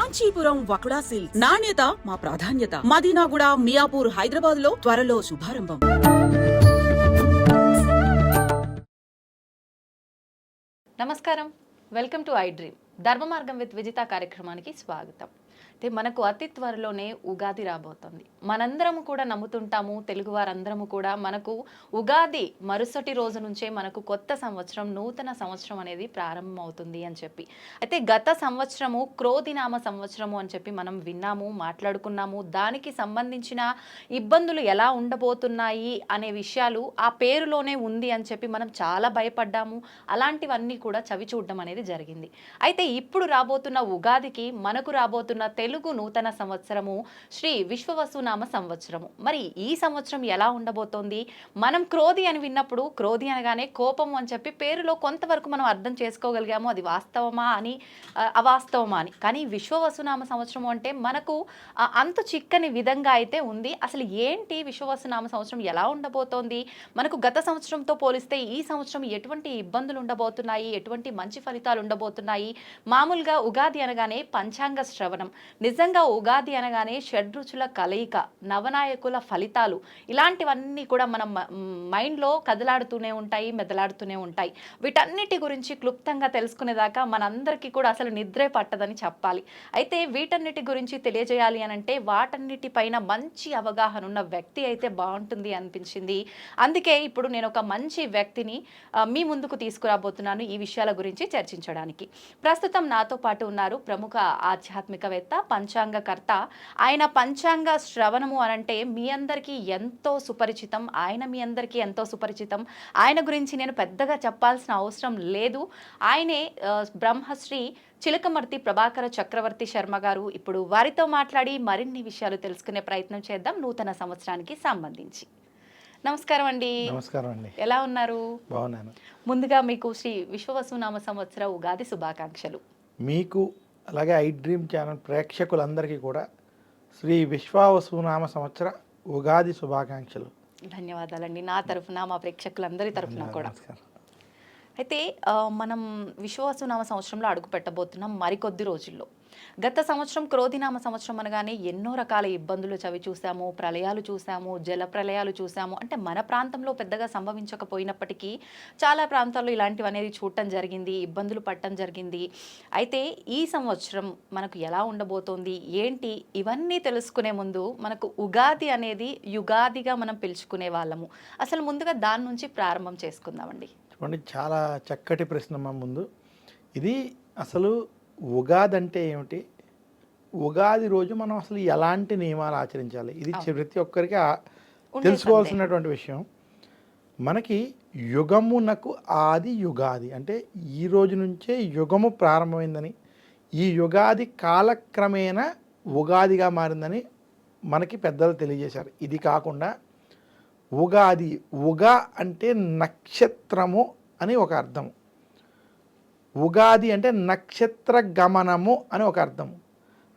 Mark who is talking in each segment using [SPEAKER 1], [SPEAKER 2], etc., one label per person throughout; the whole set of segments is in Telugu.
[SPEAKER 1] కాంచీపురం వకుడా సిల్క్స్ నాణ్యత మా ప్రాధాన్యత. మదీనాగూడ, మియాపూర్, హైదరాబాద్ లో త్వరలో శుభారంభం.
[SPEAKER 2] నమస్కారం, వెల్కమ్ టు ఐ డ్రీమ్. ధర్మ మార్గం విత్ విజిత కార్యక్రమానికి స్వాగతం. అయితే మనకు అతి త్వరలోనే ఉగాది రాబోతుంది. మనందరము కూడా నమ్ముతుంటాము, తెలుగు వారందరము కూడా మనకు ఉగాది మరుసటి రోజు నుంచే మనకు కొత్త సంవత్సరం, నూతన సంవత్సరం అనేది ప్రారంభం అవుతుంది అని చెప్పి. అయితే గత సంవత్సరము క్రోధినామ సంవత్సరము అని చెప్పి మనం విన్నాము, మాట్లాడుకున్నాము. దానికి సంబంధించిన ఇబ్బందులు ఎలా ఉండబోతున్నాయి అనే విషయాలు ఆ పేరులోనే ఉంది అని చెప్పి మనం చాలా భయపడ్డాము. అలాంటివన్నీ కూడా చవి చూడడం అనేది జరిగింది. అయితే ఇప్పుడు రాబోతున్న ఉగాదికి మనకు రాబోతున్న తెలుగు నూతన సంవత్సరము శ్రీ విశ్వవసునామ సంవత్సరము. మరి ఈ సంవత్సరం ఎలా ఉండబోతోంది? మనం క్రోధి అని విన్నప్పుడు క్రోధి అనగానే కోపము అని చెప్పి పేరులో కొంతవరకు మనం అర్థం చేసుకోగలిగాము. అది వాస్తవమా అని, అవాస్తవమా అని. కానీ విశ్వవసునామ సంవత్సరం అంటే మనకు అంతు చిక్కని విధంగా అయితే ఉంది. అసలు ఏంటి విశ్వవసునామ సంవత్సరం, ఎలా ఉండబోతోంది? మనకు గత సంవత్సరంతో పోలిస్తే ఈ సంవత్సరం ఎటువంటి ఇబ్బందులు ఉండబోతున్నాయి, ఎటువంటి మంచి ఫలితాలు ఉండబోతున్నాయి? మామూలుగా ఉగాది అనగానే పంచాంగ శ్రవణం, నిజంగా ఉగాది అనగానే షడ్రుచుల కలయిక, నవనాయకుల ఫలితాలు, ఇలాంటివన్నీ కూడా మన మైండ్లో కదలాడుతూనే ఉంటాయి, మెదలాడుతూనే ఉంటాయి. వీటన్నిటి గురించి క్లుప్తంగా తెలుసుకునేదాకా మనందరికీ కూడా అసలు నిద్రే పట్టదని చెప్పాలి. అయితే వీటన్నిటి గురించి తెలియజేయాలి అనంటే వాటన్నిటిపైన మంచి అవగాహన ఉన్న వ్యక్తి అయితే బాగుంటుంది అనిపించింది. అందుకే ఇప్పుడు నేను ఒక మంచి వ్యక్తిని మీ ముందుకు తీసుకురాబోతున్నాను ఈ విషయాల గురించి చర్చించడానికి. ప్రస్తుతం నాతో పాటు ఉన్నారు ప్రముఖ ఆధ్యాత్మికవేత్త, పంచాంగకర్త. ఆయన పంచాంగ శ్రవణము అనంటే మీ అందరికీ ఎంతో సుపరిచితం. ఆయన మీ అందరికీ ఎంతో సుపరిచితం. ఆయన గురించి నేను పెద్దగా చెప్పాల్సిన అవసరం లేదు. ఆయనే బ్రహ్మశ్రీ చిలకమర్తి ప్రభాకర చక్రవర్తి శర్మ గారు. ఇప్పుడు వారితో మాట్లాడి మరిన్ని విషయాలు తెలుసుకునే ప్రయత్నం చేద్దాం నూతన సంవత్సరానికి సంబంధించి. నమస్కారం అండి.
[SPEAKER 3] నమస్కారం అండి.
[SPEAKER 2] ఎలా ఉన్నారు?
[SPEAKER 3] బాగున్నాను.
[SPEAKER 2] ముందుగా మీకు శ్రీ విశ్వవసునామ సంవత్సర ఉగాది శుభాకాంక్షలు.
[SPEAKER 3] మీకు అలాగే ఐ డ్రీమ్ ఛానల్ ప్రేక్షకులందరికీ కూడా శ్రీ విశ్వవసునామ సంవత్సర ఉగాది శుభాకాంక్షలు.
[SPEAKER 2] ధన్యవాదాలండి. నా తరఫున, మా ప్రేక్షకులందరి తరఫున కూడా. అయితే మనం విశ్వవసునామ సంవత్సరంలో అడుగు పెట్టబోతున్నాం మరికొద్ది రోజుల్లో. గత సంవత్సరం క్రోధినామ సంవత్సరం అనగానే ఎన్నో రకాల ఇబ్బందులు చవి చూసాము, ప్రళయాలు చూసాము, జల ప్రళయాలు చూసాము. అంటే మన ప్రాంతంలో పెద్దగా సంభవించకపోయినప్పటికీ చాలా ప్రాంతాల్లో ఇలాంటివి అనేది చూడటం జరిగింది, ఇబ్బందులు పడటం జరిగింది. అయితే ఈ సంవత్సరం మనకు ఎలా ఉండబోతోంది, ఏంటి, ఇవన్నీ తెలుసుకునే ముందు మనకు ఉగాది అనేది యుగాదిగా మనం పిలుచుకునే వాళ్ళము. అసలు ముందుగా దాని నుంచి ప్రారంభం చేసుకుందామండి.
[SPEAKER 3] చూడండి, చాలా చక్కటి ప్రశ్న మా ముందు. ఇది అసలు ఉగాది అంటే ఏమిటి, ఉగాది రోజు మనం అసలు ఎలాంటి నియమాలు ఆచరించాలి, ఇది ప్రతి ఒక్కరికి తెలుసుకోవాల్సినటువంటి విషయం. మనకి యుగమునకు ఆది యుగాది అంటే ఈ రోజు నుంచే యుగము ప్రారంభమైందని, ఈ యుగాది కాలక్రమేణా ఉగాదిగా మారిందని మనకి పెద్దలు తెలియజేశారు. ఇది కాకుండా ఉగాది, ఉగా అంటే నక్షత్రము అని ఒక అర్థము, ఉగాది అంటే నక్షత్ర గమనము అని ఒక అర్థము.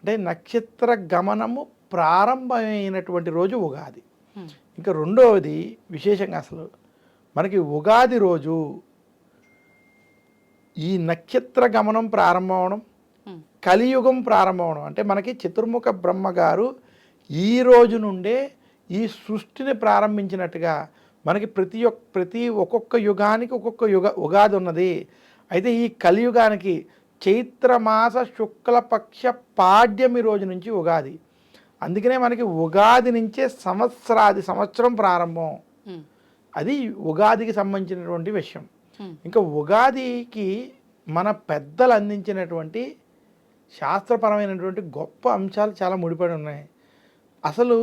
[SPEAKER 3] అంటే నక్షత్ర గమనము ప్రారంభమైనటువంటి రోజు ఉగాది. ఇంకా రెండవది విశేషంగా అసలు మనకి ఉగాది రోజు ఈ నక్షత్ర గమనం ప్రారంభం అవడం, కలియుగం ప్రారంభం అవడం. అంటే మనకి చతుర్ముఖ బ్రహ్మగారు ఈ రోజు నుండే ఈ సృష్టిని ప్రారంభించినట్టుగా మనకి ప్రతి ఒక్కొక్క యుగానికి ఒక్కొక్క ఉగాది ఉన్నది. అయితే ఈ కలియుగానికి చైత్రమాస శుక్లపక్ష పాడ్యమి రోజు నుంచి ఉగాది. అందుకనే మనకి ఉగాది నుంచే సంవత్సరం ప్రారంభం. అది ఉగాదికి సంబంధించినటువంటి విషయం. ఇంకా ఉగాదికి మన పెద్దలు అందించినటువంటి శాస్త్రపరమైనటువంటి గొప్ప అంశాలు చాలా ముడిపడి ఉన్నాయి. అసలు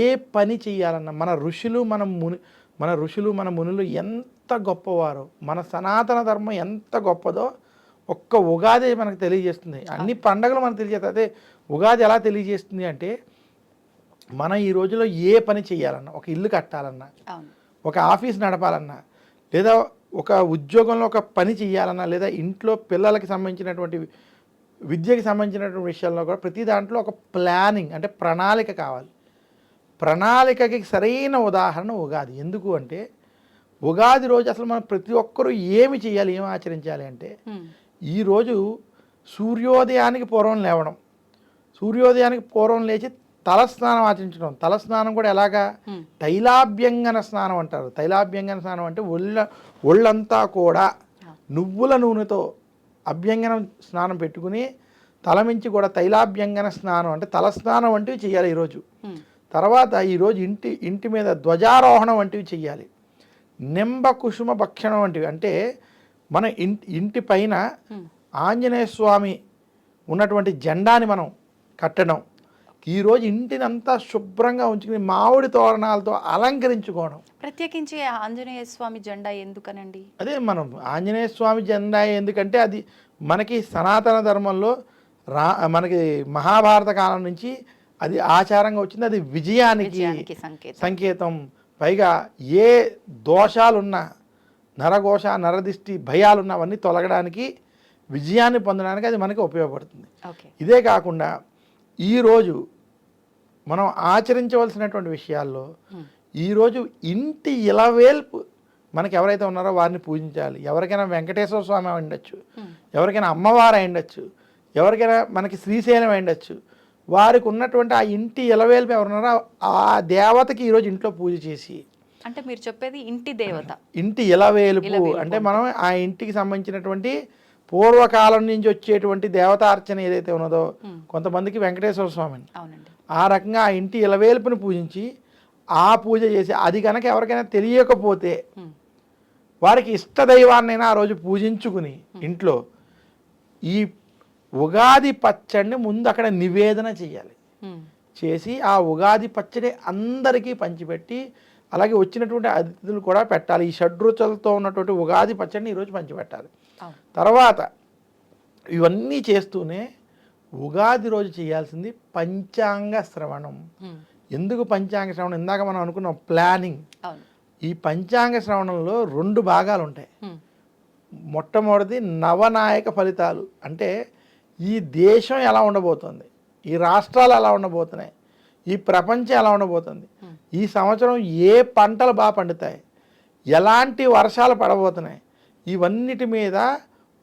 [SPEAKER 3] ఏ పని చేయాలన్నా మన ఋషులు మన మునులు ఎంత గొప్పవారో, మన సనాతన ధర్మం ఎంత గొప్పదో ఒక్క ఉగాది మనకు తెలియజేస్తుంది. అన్ని పండుగలు మనకు తెలియజేస్తాయి. అదే ఉగాది ఎలా తెలియజేస్తుంది అంటే, మనం ఈ రోజులో ఏ పని చేయాలన్నా, ఒక ఇల్లు కట్టాలన్నా, ఒక ఆఫీస్ నడపాలన్నా, లేదా ఒక ఉద్యోగంలో ఒక పని చేయాలన్నా, లేదా ఇంట్లో పిల్లలకి సంబంధించినటువంటి విద్యకి సంబంధించినటువంటి విషయాల్లో కూడా ప్రతి దాంట్లో ఒక ప్లానింగ్ అంటే ప్రణాళిక కావాలి. ప్రణాళికకి సరైన ఉదాహరణ ఉగాది. ఎందుకు అంటే ఉగాది రోజు అసలు మనం ప్రతి ఒక్కరూ ఏమి చేయాలి, ఏమి ఆచరించాలి అంటే, ఈరోజు సూర్యోదయానికి పూర్వం లేవడం, సూర్యోదయానికి పూర్వం లేచి తలస్నానం ఆచరించడం. తలస్నానం కూడా ఎలాగా? తైలాభ్యంగన స్నానం అంటారు. తైలాభ్యంగన స్నానం అంటే ఒళ్ళంతా కూడా నువ్వుల నూనెతో అభ్యంగనం స్నానం పెట్టుకుని తలమించి కూడా తైలాభ్యంగన స్నానం అంటే తలస్నానం వంటివి చేయాలి ఈరోజు. తర్వాత ఈరోజు ఇంటి మీద ధ్వజారోహణం వంటివి చెయ్యాలి. నింబ కుసుమ భక్షణం వంటివి అంటే మన ఇంటి పైన ఆంజనేయ స్వామి ఉన్నటువంటి జెండాని మనం కట్టడం. ఈరోజు ఇంటినంతా శుభ్రంగా ఉంచుకుని మామిడి తోరణాలతో అలంకరించుకోవడం.
[SPEAKER 2] ప్రత్యేకించి ఆంజనేయ స్వామి జెండా ఎందుకనండి?
[SPEAKER 3] అదే మనం ఆంజనేయ స్వామి జెండా ఎందుకంటే అది మనకి సనాతన ధర్మంలో మనకి మహాభారత కాలం నుంచి అది ఆచారంగా వచ్చింది. అది విజయానికి సంకేతం. పైగా ఏ దోషాలున్నా, నరఘోష నరదిష్టి భయాలున్నా అవన్నీ తొలగడానికి, విజయాన్ని పొందడానికి అది మనకి ఉపయోగపడుతుంది. ఇదే కాకుండా ఈరోజు మనం ఆచరించవలసినటువంటి విషయాల్లో ఈరోజు ఇంటి ఇలవేల్పు మనకి ఎవరైతే ఉన్నారో వారిని పూజించాలి. ఎవరికైనా వెంకటేశ్వర స్వామి అయి ఉండొచ్చు, ఎవరికైనా అమ్మవారు అయి ఉండొచ్చు, ఎవరికైనా మనకి శ్రీశైలం అయి ఉండొచ్చు. వారికి ఉన్నటువంటి ఆ ఇంటి ఇలవేల్పు ఎవరున్నారో ఆ దేవతకి ఈరోజు ఇంట్లో పూజ చేసి,
[SPEAKER 2] అంటే మీరు చెప్పేది ఇంటి దేవత,
[SPEAKER 3] ఇంటి ఇలవేలుపు అంటే మనం ఆ ఇంటికి సంబంధించినటువంటి పూర్వకాలం నుంచి వచ్చేటువంటి దేవతార్చన ఏదైతే ఉన్నదో, కొంతమందికి వెంకటేశ్వర స్వామిని, ఆ రకంగా ఆ ఇంటి ఇలవేల్పుని పూజించి ఆ పూజ చేసి, అది కనుక ఎవరికైనా తెలియకపోతే వారికి ఇష్టదైవాన్నైనా ఆ రోజు పూజించుకుని ఇంట్లో ఈ ఉగాది పచ్చడిని ముందు అక్కడ నివేదన చేయాలి. చేసి ఆ ఉగాది పచ్చడి అందరికీ పంచిపెట్టి, అలాగే వచ్చినటువంటి అతిథులు కూడా పెట్టాలి. ఈ షడ్రుచులతో ఉన్నటువంటి ఉగాది పచ్చడిని ఈరోజు పంచిపెట్టాలి. తర్వాత ఇవన్నీ చేస్తూనే ఉగాది రోజు చేయాల్సింది పంచాంగ శ్రవణం. ఎందుకు పంచాంగ శ్రవణం? ఇందాక మనం అనుకున్నాం ప్లానింగ్. ఈ పంచాంగ శ్రవణంలో 2 భాగాలు ఉంటాయి. మొట్టమొదటిది నవనాయక ఫలితాలు, అంటే ఈ దేశం ఎలా ఉండబోతుంది, ఈ రాష్ట్రాలు ఎలా ఉండబోతున్నాయి, ఈ ప్రపంచం ఎలా ఉండబోతుంది, ఈ సంవత్సరం ఏ పంటలు బాగా పండుతాయి, ఎలాంటి వర్షాలు పడబోతున్నాయి, ఇవన్నిటి మీద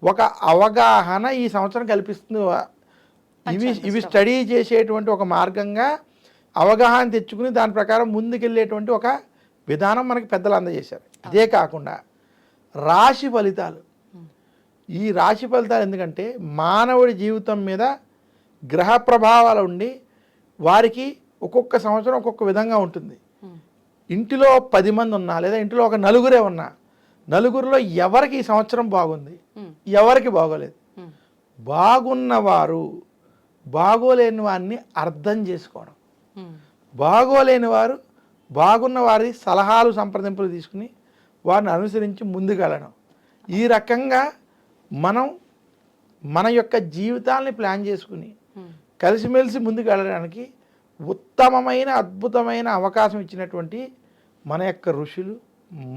[SPEAKER 3] ఒక అవగాహన ఈ సంవత్సరం కల్పిస్తుంది. ఇవి స్టడీ చేసేటువంటి ఒక మార్గంగా అవగాహన తెచ్చుకుని దాని ప్రకారం ముందుకెళ్ళేటువంటి ఒక విధానం మనకి పెద్దలు అందజేశారు. ఇదే కాకుండా రాశి ఫలితాలు. ఈ రాశి ఫలితాలు ఎందుకంటే మానవుడి జీవితం మీద గ్రహ ప్రభావాలు ఉండి వారికి ఒక్కొక్క సంవత్సరం ఒక్కొక్క విధంగా ఉంటుంది. ఇంటిలో 10 మంది ఉన్నా, లేదా ఇంటిలో ఒక నలుగురే ఉన్నా, నలుగురిలో ఎవరికి ఈ సంవత్సరం బాగుంది, ఎవరికి బాగోలేదు. బాగున్నవారు బాగోలేని వారిని అర్థం చేసుకోవడం, బాగోలేని వారు బాగున్న వారి సలహాలు సంప్రదింపులు తీసుకుని వారిని అనుసరించి ముందుకెళ్ళడం. ఈ రకంగా మనం మన యొక్క జీవితాలని ప్లాన్ చేసుకుని కలిసిమెలిసి ముందుకు వెళ్ళడానికి ఉత్తమమైన అద్భుతమైన అవకాశం ఇచ్చినటువంటి మన యొక్క ఋషులు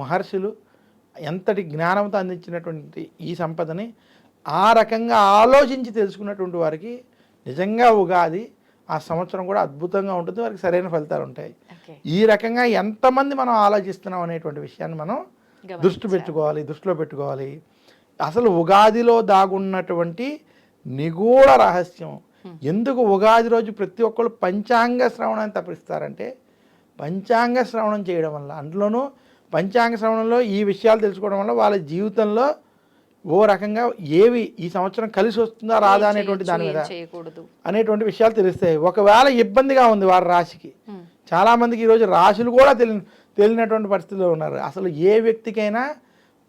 [SPEAKER 3] మహర్షులు ఎంతటి జ్ఞానంతో అందించినటువంటి ఈ సంపదని ఆ రకంగా ఆలోచించి తెలుసుకున్నటువంటి వారికి నిజంగా ఉగాది ఆ సంవత్సరం కూడా అద్భుతంగా ఉంటుంది, వారికి సరైన ఫలితాలు ఉంటాయి. ఈ రకంగా ఎంతమంది మనం ఆలోచిస్తున్నాం అనేటువంటి విషయాన్ని మనం దృష్టిలో పెట్టుకోవాలి. అసలు ఉగాదిలో దాగున్నటువంటి నిగూఢ రహస్యం, ఎందుకు ఉగాది రోజు ప్రతి ఒక్కళ్ళు పంచాంగ శ్రవణాన్ని తప్పిస్తారంటే, పంచాంగ శ్రవణం చేయడం వల్ల, అందులోనూ పంచాంగ శ్రవణంలో ఈ విషయాలు తెలుసుకోవడం వల్ల వాళ్ళ జీవితంలో ఓ రకంగా ఏవి ఈ సంవత్సరం కలిసి వస్తుందా రాదా అనేటువంటి దాని మీద అనేటువంటి విషయాలు తెలుస్తాయి. ఒకవేళ ఇబ్బందిగా ఉంది వారి రాశికి, చాలామందికి ఈరోజు రాశులు కూడా తెలియనటువంటి పరిస్థితిలో ఉన్నారు. అసలు ఏ వ్యక్తికైనా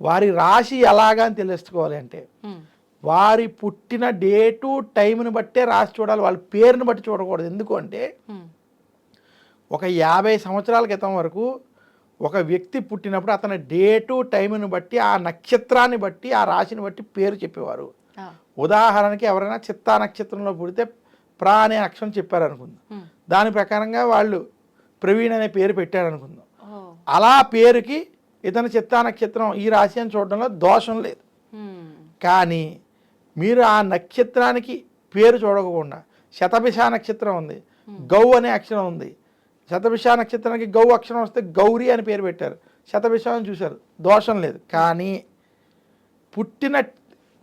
[SPEAKER 3] వారి రాశి ఎలాగా అని తెలుసుకోవాలి అంటే వారి పుట్టిన డేటు టైంని బట్టే రాసి చూడాలి, వాళ్ళ పేరుని బట్టి చూడకూడదు. ఎందుకు అంటే ఒక 50 సంవత్సరాల క్రితం వరకు ఒక వ్యక్తి పుట్టినప్పుడు అతని డేటు టైంని బట్టి, ఆ నక్షత్రాన్ని బట్టి, ఆ రాశిని బట్టి పేరు చెప్పేవారు. ఉదాహరణకి ఎవరైనా చిత్తా నక్షత్రంలో పుడితే ప్రా అనే అక్షరం చెప్పారనుకుందాం, దాని ప్రకారంగా వాళ్ళు ప్రవీణ్ అనే పేరు పెట్టారనుకుందాం. అలా పేరుకి ఇతని చిత్తా నక్షత్రం ఈ రాశి అని చూడడంలో దోషం లేదు. కానీ మీరు ఆ నక్షత్రానికి పేరు చూడకుండా, శతభిష నక్షత్రం ఉంది, గౌ అనే అక్షరం ఉంది, శతభిష నక్షత్రానికి గౌ అక్షరం వస్తే గౌరీ అని పేరు పెట్టారు, శతభిష అని చూశారు, దోషం లేదు. కానీ పుట్టిన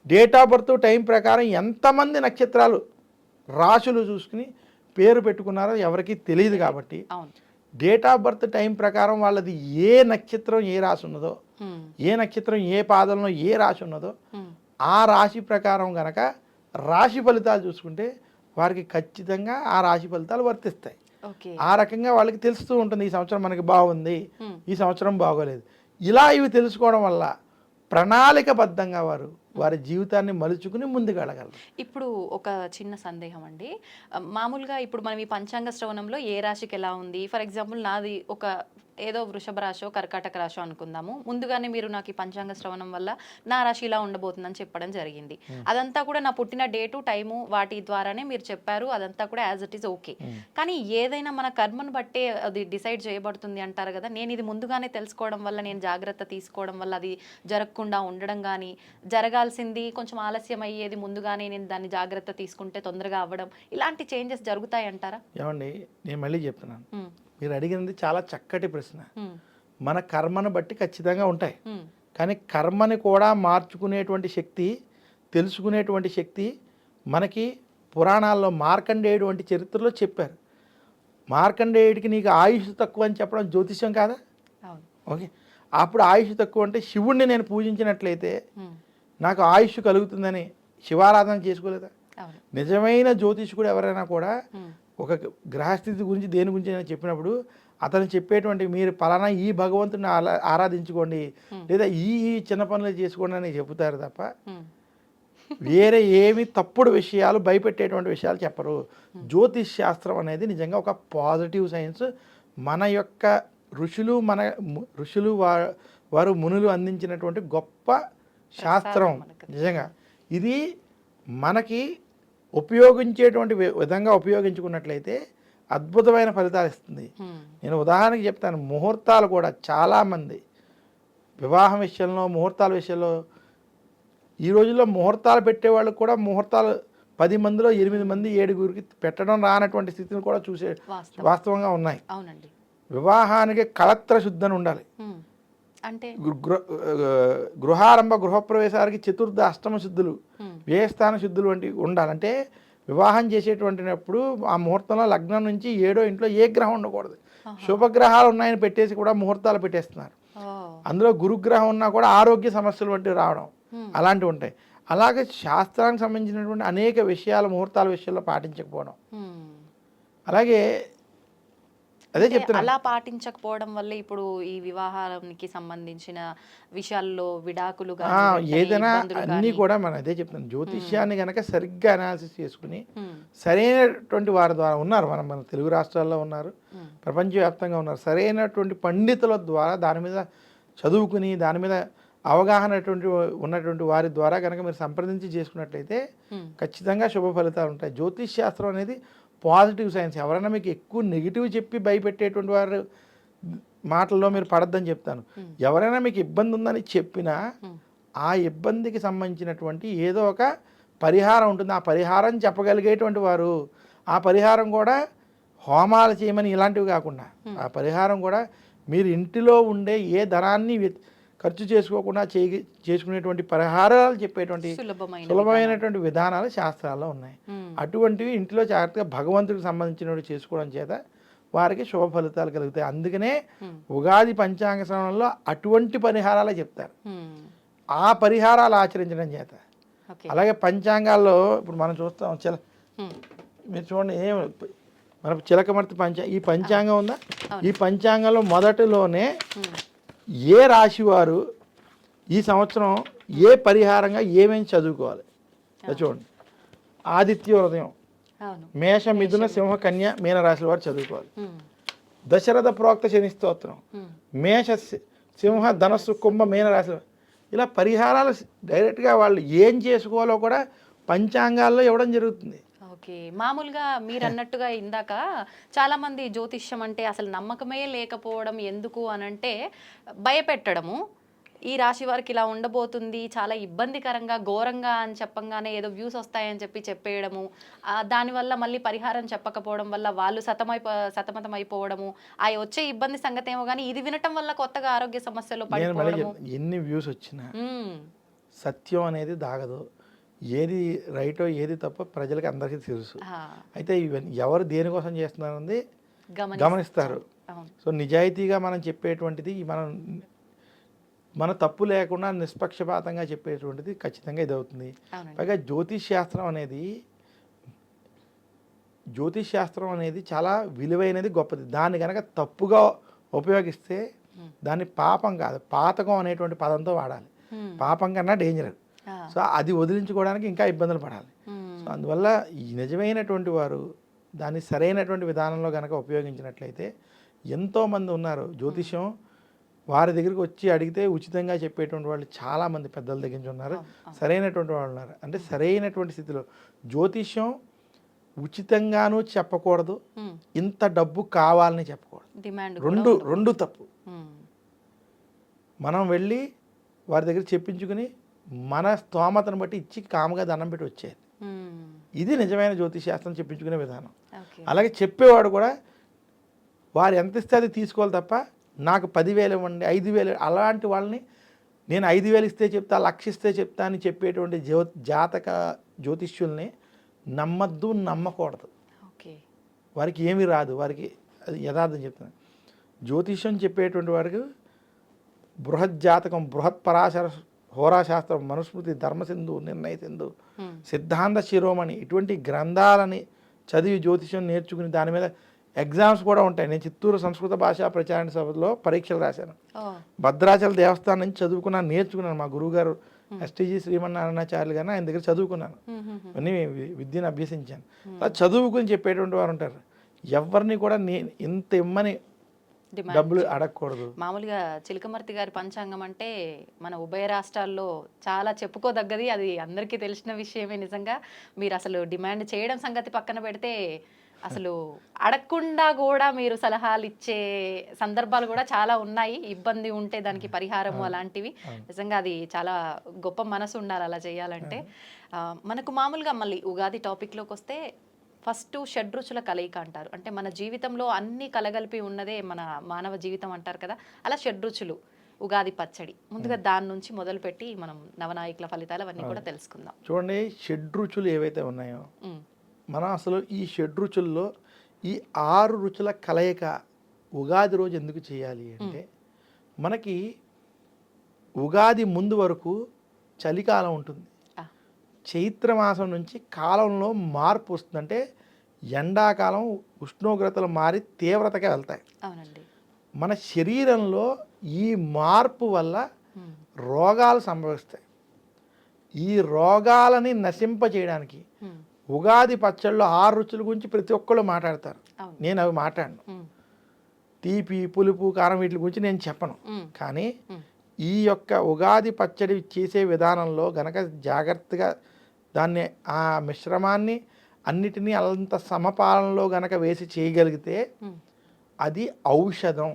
[SPEAKER 3] డేట్ ఆఫ్ బర్త్ టైం ప్రకారం ఎంతమంది నక్షత్రాలు రాశులు చూసుకుని పేరు పెట్టుకున్నారో ఎవరికీ తెలియదు కాబట్టి
[SPEAKER 2] అవును.
[SPEAKER 3] డేట్ ఆఫ్ బర్త్ టైం ప్రకారం వాళ్ళది ఏ నక్షత్రం ఏ రాశి ఉన్నదో, ఏ నక్షత్రం ఏ పాదంలో ఏ రాశి ఉన్నదో ఆ రాశి ప్రకారం గనక రాశి ఫలితాలు చూసుకుంటే వారికి ఖచ్చితంగా ఆ రాశి ఫలితాలు వర్తిస్తాయి.
[SPEAKER 2] ఓకే.
[SPEAKER 3] ఆ రకంగా వాళ్ళకి తెలుస్తూ ఉంటుంది ఈ సంవత్సరం మనకి బాగుంది, ఈ సంవత్సరం బాగోలేదు. ఇలా ఇవి తెలుసుకోవడం వల్ల ప్రణాళికబద్ధంగా వారి జీవితాన్ని మలుచుకుని ముందుకు వెళ్ళగలరు.
[SPEAKER 2] ఇప్పుడు ఒక చిన్న సందేహం అండి. మామూలుగా ఇప్పుడు మనం ఈ పంచాంగ శ్రవణంలో ఏ రాశికి ఎలా ఉంది, ఫర్ ఎగ్జాంపుల్ నాది ఒక ఏదో వృషభ రాశో కర్కాటక రాశో అనుకుందాము. ముందుగానే మీరు నాకు ఈ పంచాంగ శ్రవణం వల్ల నా రాశి ఇలా ఉండబోతుందని చెప్పడం జరిగింది. అదంతా కూడా నా పుట్టిన డేటు టైము వాటి ద్వారానే మీరు చెప్పారు. అదంతా కూడా యాజ్ ఇట్ ఈస్ ఓకే. కానీ ఏదైనా మన కర్మను బట్టే అది డిసైడ్ చేయబడుతుంది అంటారు కదా. నేను ఇది ముందుగానే తెలుసుకోవడం వల్ల, నేను జాగ్రత్త తీసుకోవడం వల్ల అది జరగకుండా ఉండడం కానీ, జరగాల్సింది కొంచెం ఆలస్యం అయ్యేది ముందుగానే నేను దాన్ని జాగ్రత్త తీసుకుంటే తొందరగా అవ్వడం, ఇలాంటి చేంజెస్ జరుగుతాయి అంటారా?
[SPEAKER 3] ఏమండి, నేను మళ్ళీ చెప్తున్నాను, మీరు అడిగినది చాలా చక్కటి ప్రశ్న. మన కర్మను బట్టి ఖచ్చితంగా ఉంటాయి, కానీ కర్మని కూడా మార్చుకునేటువంటి శక్తి, తెలుసుకునేటువంటి శక్తి మనకి పురాణాల్లో మార్కండేయుడు వంటి చరిత్రలో చెప్పారు. మార్కండేయుడికి నీకు ఆయుష్ తక్కువ అని చెప్పడం జ్యోతిష్యం కాదా? ఓకే, అప్పుడు ఆయుష్ తక్కువ అంటే శివుణ్ణి నేను పూజించినట్లయితే నాకు ఆయుష్ కలుగుతుందని శివారాధన చేసుకోలేదా? నిజమైన జ్యోతిష్కుడు ఎవరైనా కూడా ఒక గ్రహస్థితి గురించి దేని గురించి అయినా చెప్పినప్పుడు అతను చెప్పేటువంటి మీరు పలానా ఈ భగవంతుని ఆరాధించుకోండి లేదా ఈ చిన్న పనులు చేసుకోండి అని చెబుతారు తప్ప వేరే ఏమి తప్పుడు విషయాలు, భయపెట్టేటువంటి విషయాలు చెప్పరు. జ్యోతిష్ శాస్త్రం అనేది నిజంగా ఒక పాజిటివ్ సైన్స్. మన యొక్క ఋషులు వారు మునులు అందించినటువంటి గొప్ప శాస్త్రం. నిజంగా ఇది మనకి ఉపయోగించేటువంటి విధంగా ఉపయోగించుకున్నట్లయితే అద్భుతమైన ఫలితాలు ఇస్తుంది. నేను ఉదాహరణకి చెప్తాను, ముహూర్తాలు కూడా చాలామంది వివాహం విషయంలో, ముహూర్తాల విషయంలో ఈ రోజుల్లో ముహూర్తాలు పెట్టేవాళ్ళు కూడా ముహూర్తాలు 10 మందిలో 8 మంది 7గురికి పెట్టడం రానటువంటి స్థితిని కూడా చూసే వాస్తవంగా ఉన్నాయి. వివాహానికి కళత్ర శుద్ధి అని ఉండాలి.
[SPEAKER 2] అంటే
[SPEAKER 3] గృహారంభ గృహప్రవేశానికి చతుర్థ అష్టమ శుద్ధులు, వ్యయస్థాన శుద్ధులు వంటి ఉండాలంటే వివాహం చేసేటువంటినప్పుడు ఆ ముహూర్తంలో లగ్నం నుంచి 7వ ఇంట్లో ఏ గ్రహం ఉండకూడదు. శుభగ్రహాలు ఉన్నాయని పెట్టేసి కూడా ముహూర్తాలు పెట్టేస్తున్నారు. అందులో గురుగ్రహం ఉన్నా కూడా ఆరోగ్య సమస్యలు వంటివి రావడం అలాంటివి ఉంటాయి. అలాగే శాస్త్రానికి సంబంధించినటువంటి అనేక విషయాలు ముహూర్తాల విషయంలో పాటించకపోవడం. అలాగే అదే చెప్తున్నా,
[SPEAKER 2] అలా పాటించకపోవడం వల్ల ఇప్పుడు ఈ వివాహానికి సంబంధించిన విషయాల్లో విడాకులు
[SPEAKER 3] ఏదైనా అన్నీ కూడా మనం అదే చెప్తున్నాం. జ్యోతిష్యాన్ని కనుక సరిగ్గా అనాలిసిస్ చేసుకుని సరైనటువంటి వారి ద్వారా ఉన్నారు, మన తెలుగు రాష్ట్రాల్లో ఉన్నారు, ప్రపంచవ్యాప్తంగా ఉన్నారు, సరైనటువంటి పండితుల ద్వారా దాని మీద చదువుకుని దాని మీద అవగాహన ఉన్నటువంటి వారి ద్వారా కనుక మీరు సంప్రదించి చేసుకున్నట్లయితే ఖచ్చితంగా శుభ ఫలితాలు ఉంటాయి. జ్యోతిష్ శాస్త్రం అనేది పాజిటివ్ సైన్స్. ఎవరైనా మీకు ఎక్కువ నెగిటివ్ చెప్పి భయపెట్టేటువంటి వారు మాటల్లో మీరు పడద్దని చెప్తాను. ఎవరైనా మీకు ఇబ్బంది ఉందని చెప్పినా ఆ ఇబ్బందికి సంబంధించినటువంటి ఏదో ఒక పరిహారం ఉంటుంది. ఆ పరిహారం చెప్పగలిగేటువంటి వారు, ఆ పరిహారం కూడా హోమాలు చేయమని ఇలాంటివి కాకుండా ఆ పరిహారం కూడా మీరు ఇంటిలో ఉండే ఏ ధనాన్ని ఖర్చు చేసుకోకుండా చేసుకునేటువంటి పరిహారాలు చెప్పేటువంటి సులభమైనటువంటి విధానాలు శాస్త్రాల్లో ఉన్నాయి. అటువంటివి ఇంట్లో జాగ్రత్తగా భగవంతుడికి సంబంధించినవి చేసుకోవడం చేత వారికి శుభ ఫలితాలు కలుగుతాయి. అందుకనే ఉగాది పంచాంగ శ్రవణంలో అటువంటి పరిహారాలే చెప్తారు. ఆ పరిహారాలు ఆచరించడం చేత. అలాగే పంచాంగాల్లో ఇప్పుడు మనం చూస్తాం, మీరు చూడండి, మన చిలకమర్తి ఈ పంచాంగం ఉందా, ఈ పంచాంగంలో మొదటిలోనే ఏ రాశి వారు ఈ సంవత్సరం ఏ పరిహారంగా ఏమేమి చదువుకోవాలి చూడండి. ఆదిత్య హృదయం, మేష మిథున సింహ కన్య మీన రాశుల వారు చదువుకోవాలి. దశరథ ప్రోక్త శని స్తోత్రం, మేష సింహ ధనస్సు కుంభ మీన రాశుల. ఇలా పరిహారాలు డైరెక్ట్గా వాళ్ళు ఏం చేసుకోవాలో కూడా పంచాంగాల్లో ఇవ్వడం జరుగుతుంది.
[SPEAKER 2] ఓకే, మామూలుగా మీరు అన్నట్టుగా ఇందాక చాలా మంది జ్యోతిష్యం అంటే అసలు నమ్మకమే లేకపోవడం, ఎందుకు అనంటే భయపెట్టడము. ఈ రాశి వారికి ఇలా ఉండబోతుంది, చాలా ఇబ్బందికరంగా ఘోరంగా అని చెప్పంగానే ఏదో వ్యూస్ వస్తాయని చెప్పేయడము, దానివల్ల మళ్ళీ పరిహారం చెప్పకపోవడం వల్ల వాళ్ళు సతమతం అయిపోవడము, ఆ వచ్చే ఇబ్బంది సంగతి ఏమో కానీ ఇది వినటం వల్ల కొత్తగా ఆరోగ్య సమస్యలు పడిపోవడము.
[SPEAKER 3] ఎన్ని వ్యూస్ వచ్చినా సత్యం అనేది దాగదు. ఏది రైటో ఏది తప్పో ప్రజలకి అందరికీ తెలుసు.
[SPEAKER 2] ఆ,
[SPEAKER 3] అయితే ఇవన్నీ ఎవరు దేనికోసం చేస్తున్నారన్నది గమనిస్తారు.
[SPEAKER 2] అవును.
[SPEAKER 3] సో నిజాయితీగా మనం చెప్పేటువంటిది మన తప్పు లేకుండా నిష్పక్షపాతంగా చెప్పేటువంటిది ఖచ్చితంగా ఇది అవుతుంది.
[SPEAKER 2] అవునండి.
[SPEAKER 3] పైగా జ్యోతిష్ శాస్త్రం అనేది చాలా విలువైనది, గొప్పది. దాన్ని కనుక తప్పుగా ఉపయోగిస్తే దాన్ని పాపం కాదు, పాతకం అనేటువంటి పదంతో వాడాలి. పాపం కన్నా డేంజర్. సో అది వదిలించుకోవడానికి ఇంకా ఇబ్బందులు పడాలి. సో అందువల్ల ఈ నిజమైనటువంటి వారు దాన్ని సరైనటువంటి విధానంలో కనుక ఉపయోగించినట్లయితే ఎంతోమంది ఉన్నారు. జ్యోతిష్యం వారి దగ్గరికి వచ్చి అడిగితే ఉచితంగా చెప్పేటువంటి వాళ్ళు చాలామంది పెద్దల దగ్గర నుంచి ఉన్నారు. సరైనటువంటి వాళ్ళు ఉన్నారు. అంటే సరైనటువంటి స్థితిలో జ్యోతిష్యం ఉచితంగానూ చెప్పకూడదు, ఇంత డబ్బు కావాలని చెప్పకూడదు.
[SPEAKER 2] డిమాండ్
[SPEAKER 3] రెండు తప్పు. మనం వెళ్ళి వారి దగ్గర చెప్పించుకుని మన స్తోమతను బట్టి ఇచ్చి కాముగా దండం పెట్టి వచ్చేది. ఇది నిజమైన జ్యోతిషాస్త్రం చెప్పించుకునే విధానం. అలాగే చెప్పేవాడు కూడా వారు ఎంత ఇస్తే అది తీసుకోవాలి తప్ప నాకు 10,000 ఇవ్వండి, 5,000, అలాంటి వాళ్ళని నేను 5,000 ఇస్తే చెప్తా, 1,00,000 ఇస్తే చెప్తా అని చెప్పేటువంటి జాతక జ్యోతిష్యుల్ని నమ్మద్దు, నమ్మకూడదు. వారికి ఏమీ రాదు, వారికి అది యథార్థం చెప్తాను. జ్యోతిష్యం చెప్పేటువంటి వారికి బృహజ్జాతకం, బృహత్ పరాశర హోరాశాస్త్రం, మనుస్మృతి, ధర్మసింధు, నిర్ణయ సింధు, సిద్ధాంత శిరోమణి ఇటువంటి గ్రంథాలని చదివి జ్యోతిష్యం నేర్చుకుని దాని మీద ఎగ్జామ్స్ కూడా ఉంటాయి. నేను చిత్తూరు సంస్కృత భాషా ప్రచారణ సభలో పరీక్షలు రాశాను. భద్రాచల దేవస్థానం నుంచి చదువుకున్నాను, నేర్చుకున్నాను. మా గురువుగారు ఎస్టీజీ శ్రీమన్నారాయణాచార్యులు గారిని ఆయన దగ్గర చదువుకున్నాను, అన్నీ విద్యను అభ్యసించాను. అలా చదువుకుని చెప్పేటువంటి వారు ఉంటారు. ఎవరిని కూడా ఇంత ఇమ్మని డబ్బులు అడగకూడదు.
[SPEAKER 2] మామూలుగా చిలకమర్తి గారి పంచాంగం అంటే మన ఉభయ రాష్ట్రాల్లో చాలా చెప్పుకోదగ్గది, అది అందరికీ తెలిసిన విషయమే. నిజంగా మీరు అసలు డిమాండ్ చేయడం సంగతి పక్కన పెడితే అసలు అడగకుండా కూడా మీరు సలహాలు ఇచ్చే సందర్భాలు కూడా చాలా ఉన్నాయి. ఇబ్బంది ఉంటే దానికి పరిహారము అలాంటివి. నిజంగా అది చాలా గొప్ప మనసు ఉండాలి అలా చేయాలంటే. మనకు మామూలుగా మళ్ళీ ఉగాది టాపిక్లోకి వస్తే ఫస్ట్ షడ్రుచుల కలయిక అంటారు. అంటే మన జీవితంలో అన్ని కలగలిపి ఉన్నదే మన మానవ జీవితం అంటారు కదా. అలా షడ్రుచులు, ఉగాది పచ్చడి, ముందుగా దాని నుంచి మొదలుపెట్టి మనం నవనాయకుల ఫలితాలు అవన్నీ కూడా తెలుసుకుందాం.
[SPEAKER 3] చూడండి, షడ్రుచులు ఏవైతే ఉన్నాయో మనం అసలు ఈ షడ్రుచుల్లో ఈ 6 రుచుల కలయిక ఉగాది రోజు ఎందుకు చేయాలి అంటే, మనకి ఉగాది ముందు వరకు చలికాలం ఉంటుంది. చైత్రమాసం నుంచి కాలంలో మార్పు వస్తుంది. అంటే ఎండాకాలం ఉష్ణోగ్రతలు మారి తీవ్రతగా వెళ్తాయి.
[SPEAKER 2] అవునండి.
[SPEAKER 3] మన శరీరంలో ఈ మార్పు వల్ల రోగాలు సంభవిస్తాయి. ఈ రోగాలని నశింపజేయడానికి ఉగాది పచ్చళ్ళు 6 రుచుల గురించి ప్రతి ఒక్కళ్ళు మాట్లాడతారు. నేను అవి మాట్లాడను. తీపి, పులుపు, కారం వీటి గురించి నేను చెప్పను. కానీ ఈ యొక్క ఉగాది పచ్చడి చేసే విధానంలో గనక జాగ్రత్తగా దాన్ని ఆ మిశ్రమాన్ని అన్నిటినీ అంత సమపాలనలో గనక వేసి చేయగలిగితే అది ఔషధం.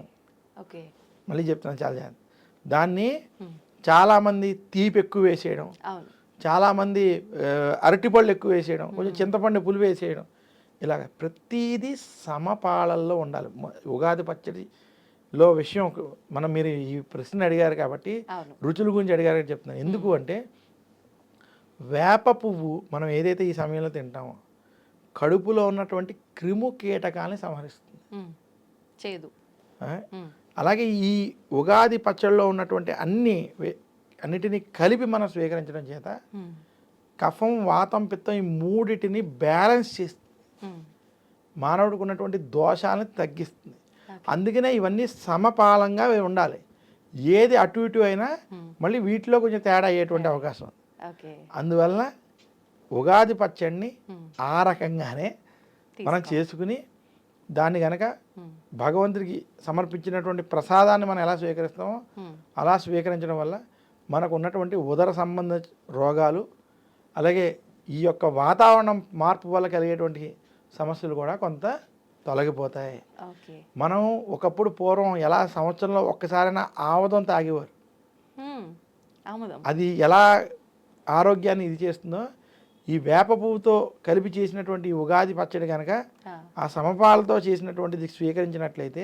[SPEAKER 3] మళ్ళీ చెప్తున్నాను, చాలా జాగ్రత్త. దాన్ని చాలామంది తీపి ఎక్కువ వేసేయడం, చాలామంది అరటిపళ్ళు ఎక్కువ వేసేయడం, కొంచెం చింతపండు పులి వేసేయడం, ఇలాగ ప్రతిదీ సమపాలల్లో ఉండాలి. ఉగాది పచ్చడిలో విషయం మీరు ఈ ప్రశ్న అడిగారు కాబట్టి రుచుల గురించి అడిగారు చెప్తున్నాను. ఎందుకు అంటే, వేప పువ్వు మనం ఏదైతే ఈ సమయంలో తింటామో కడుపులో ఉన్నటువంటి క్రిము కీటకాలని సంహరిస్తుంది.
[SPEAKER 2] చేదు.
[SPEAKER 3] అలాగే ఈ ఉగాది పచ్చడిలో ఉన్నటువంటి అన్నిటినీ కలిపి మనం స్వీకరించడం చేత కఫం, వాతం, పిత్తం ఈ మూడిటిని బ్యాలెన్స్ చేస్తుంది. మానవుడికి ఉన్నటువంటి దోషాలను తగ్గిస్తుంది. అందుకనే ఇవన్నీ సమపాలంగా ఉండాలి. ఏది అటు ఇటు అయినా మళ్ళీ వీటిలో కొంచెం తేడా అయ్యేటువంటి అవకాశం ఉంది. అందువల్ల ఉగాది పచ్చడిని ఆ రకంగానే మనం చేసుకుని దాన్ని గనక భగవంతుడికి సమర్పించినటువంటి ప్రసాదాన్ని మనం ఎలా స్వీకరిస్తామో అలా స్వీకరించడం వల్ల మనకు ఉన్నటువంటి ఉదర సంబంధ రోగాలు, అలాగే ఈ యొక్క వాతావరణం మార్పు వల్ల కలిగేటువంటి సమస్యలు కూడా కొంత తొలగిపోతాయి. మనం ఒకప్పుడు పూర్వం ఎలా సంవత్సరంలో ఒక్కసారైనా ఆముదం తాగేవారు. అది ఎలా ఆరోగ్యాన్ని ఇది చేస్తుందో, ఈ వేప పువ్వుతో కలిపి చేసినటువంటి ఉగాది పచ్చడి కనుక ఆ సమపాలతో చేసినటువంటిది స్వీకరించినట్లయితే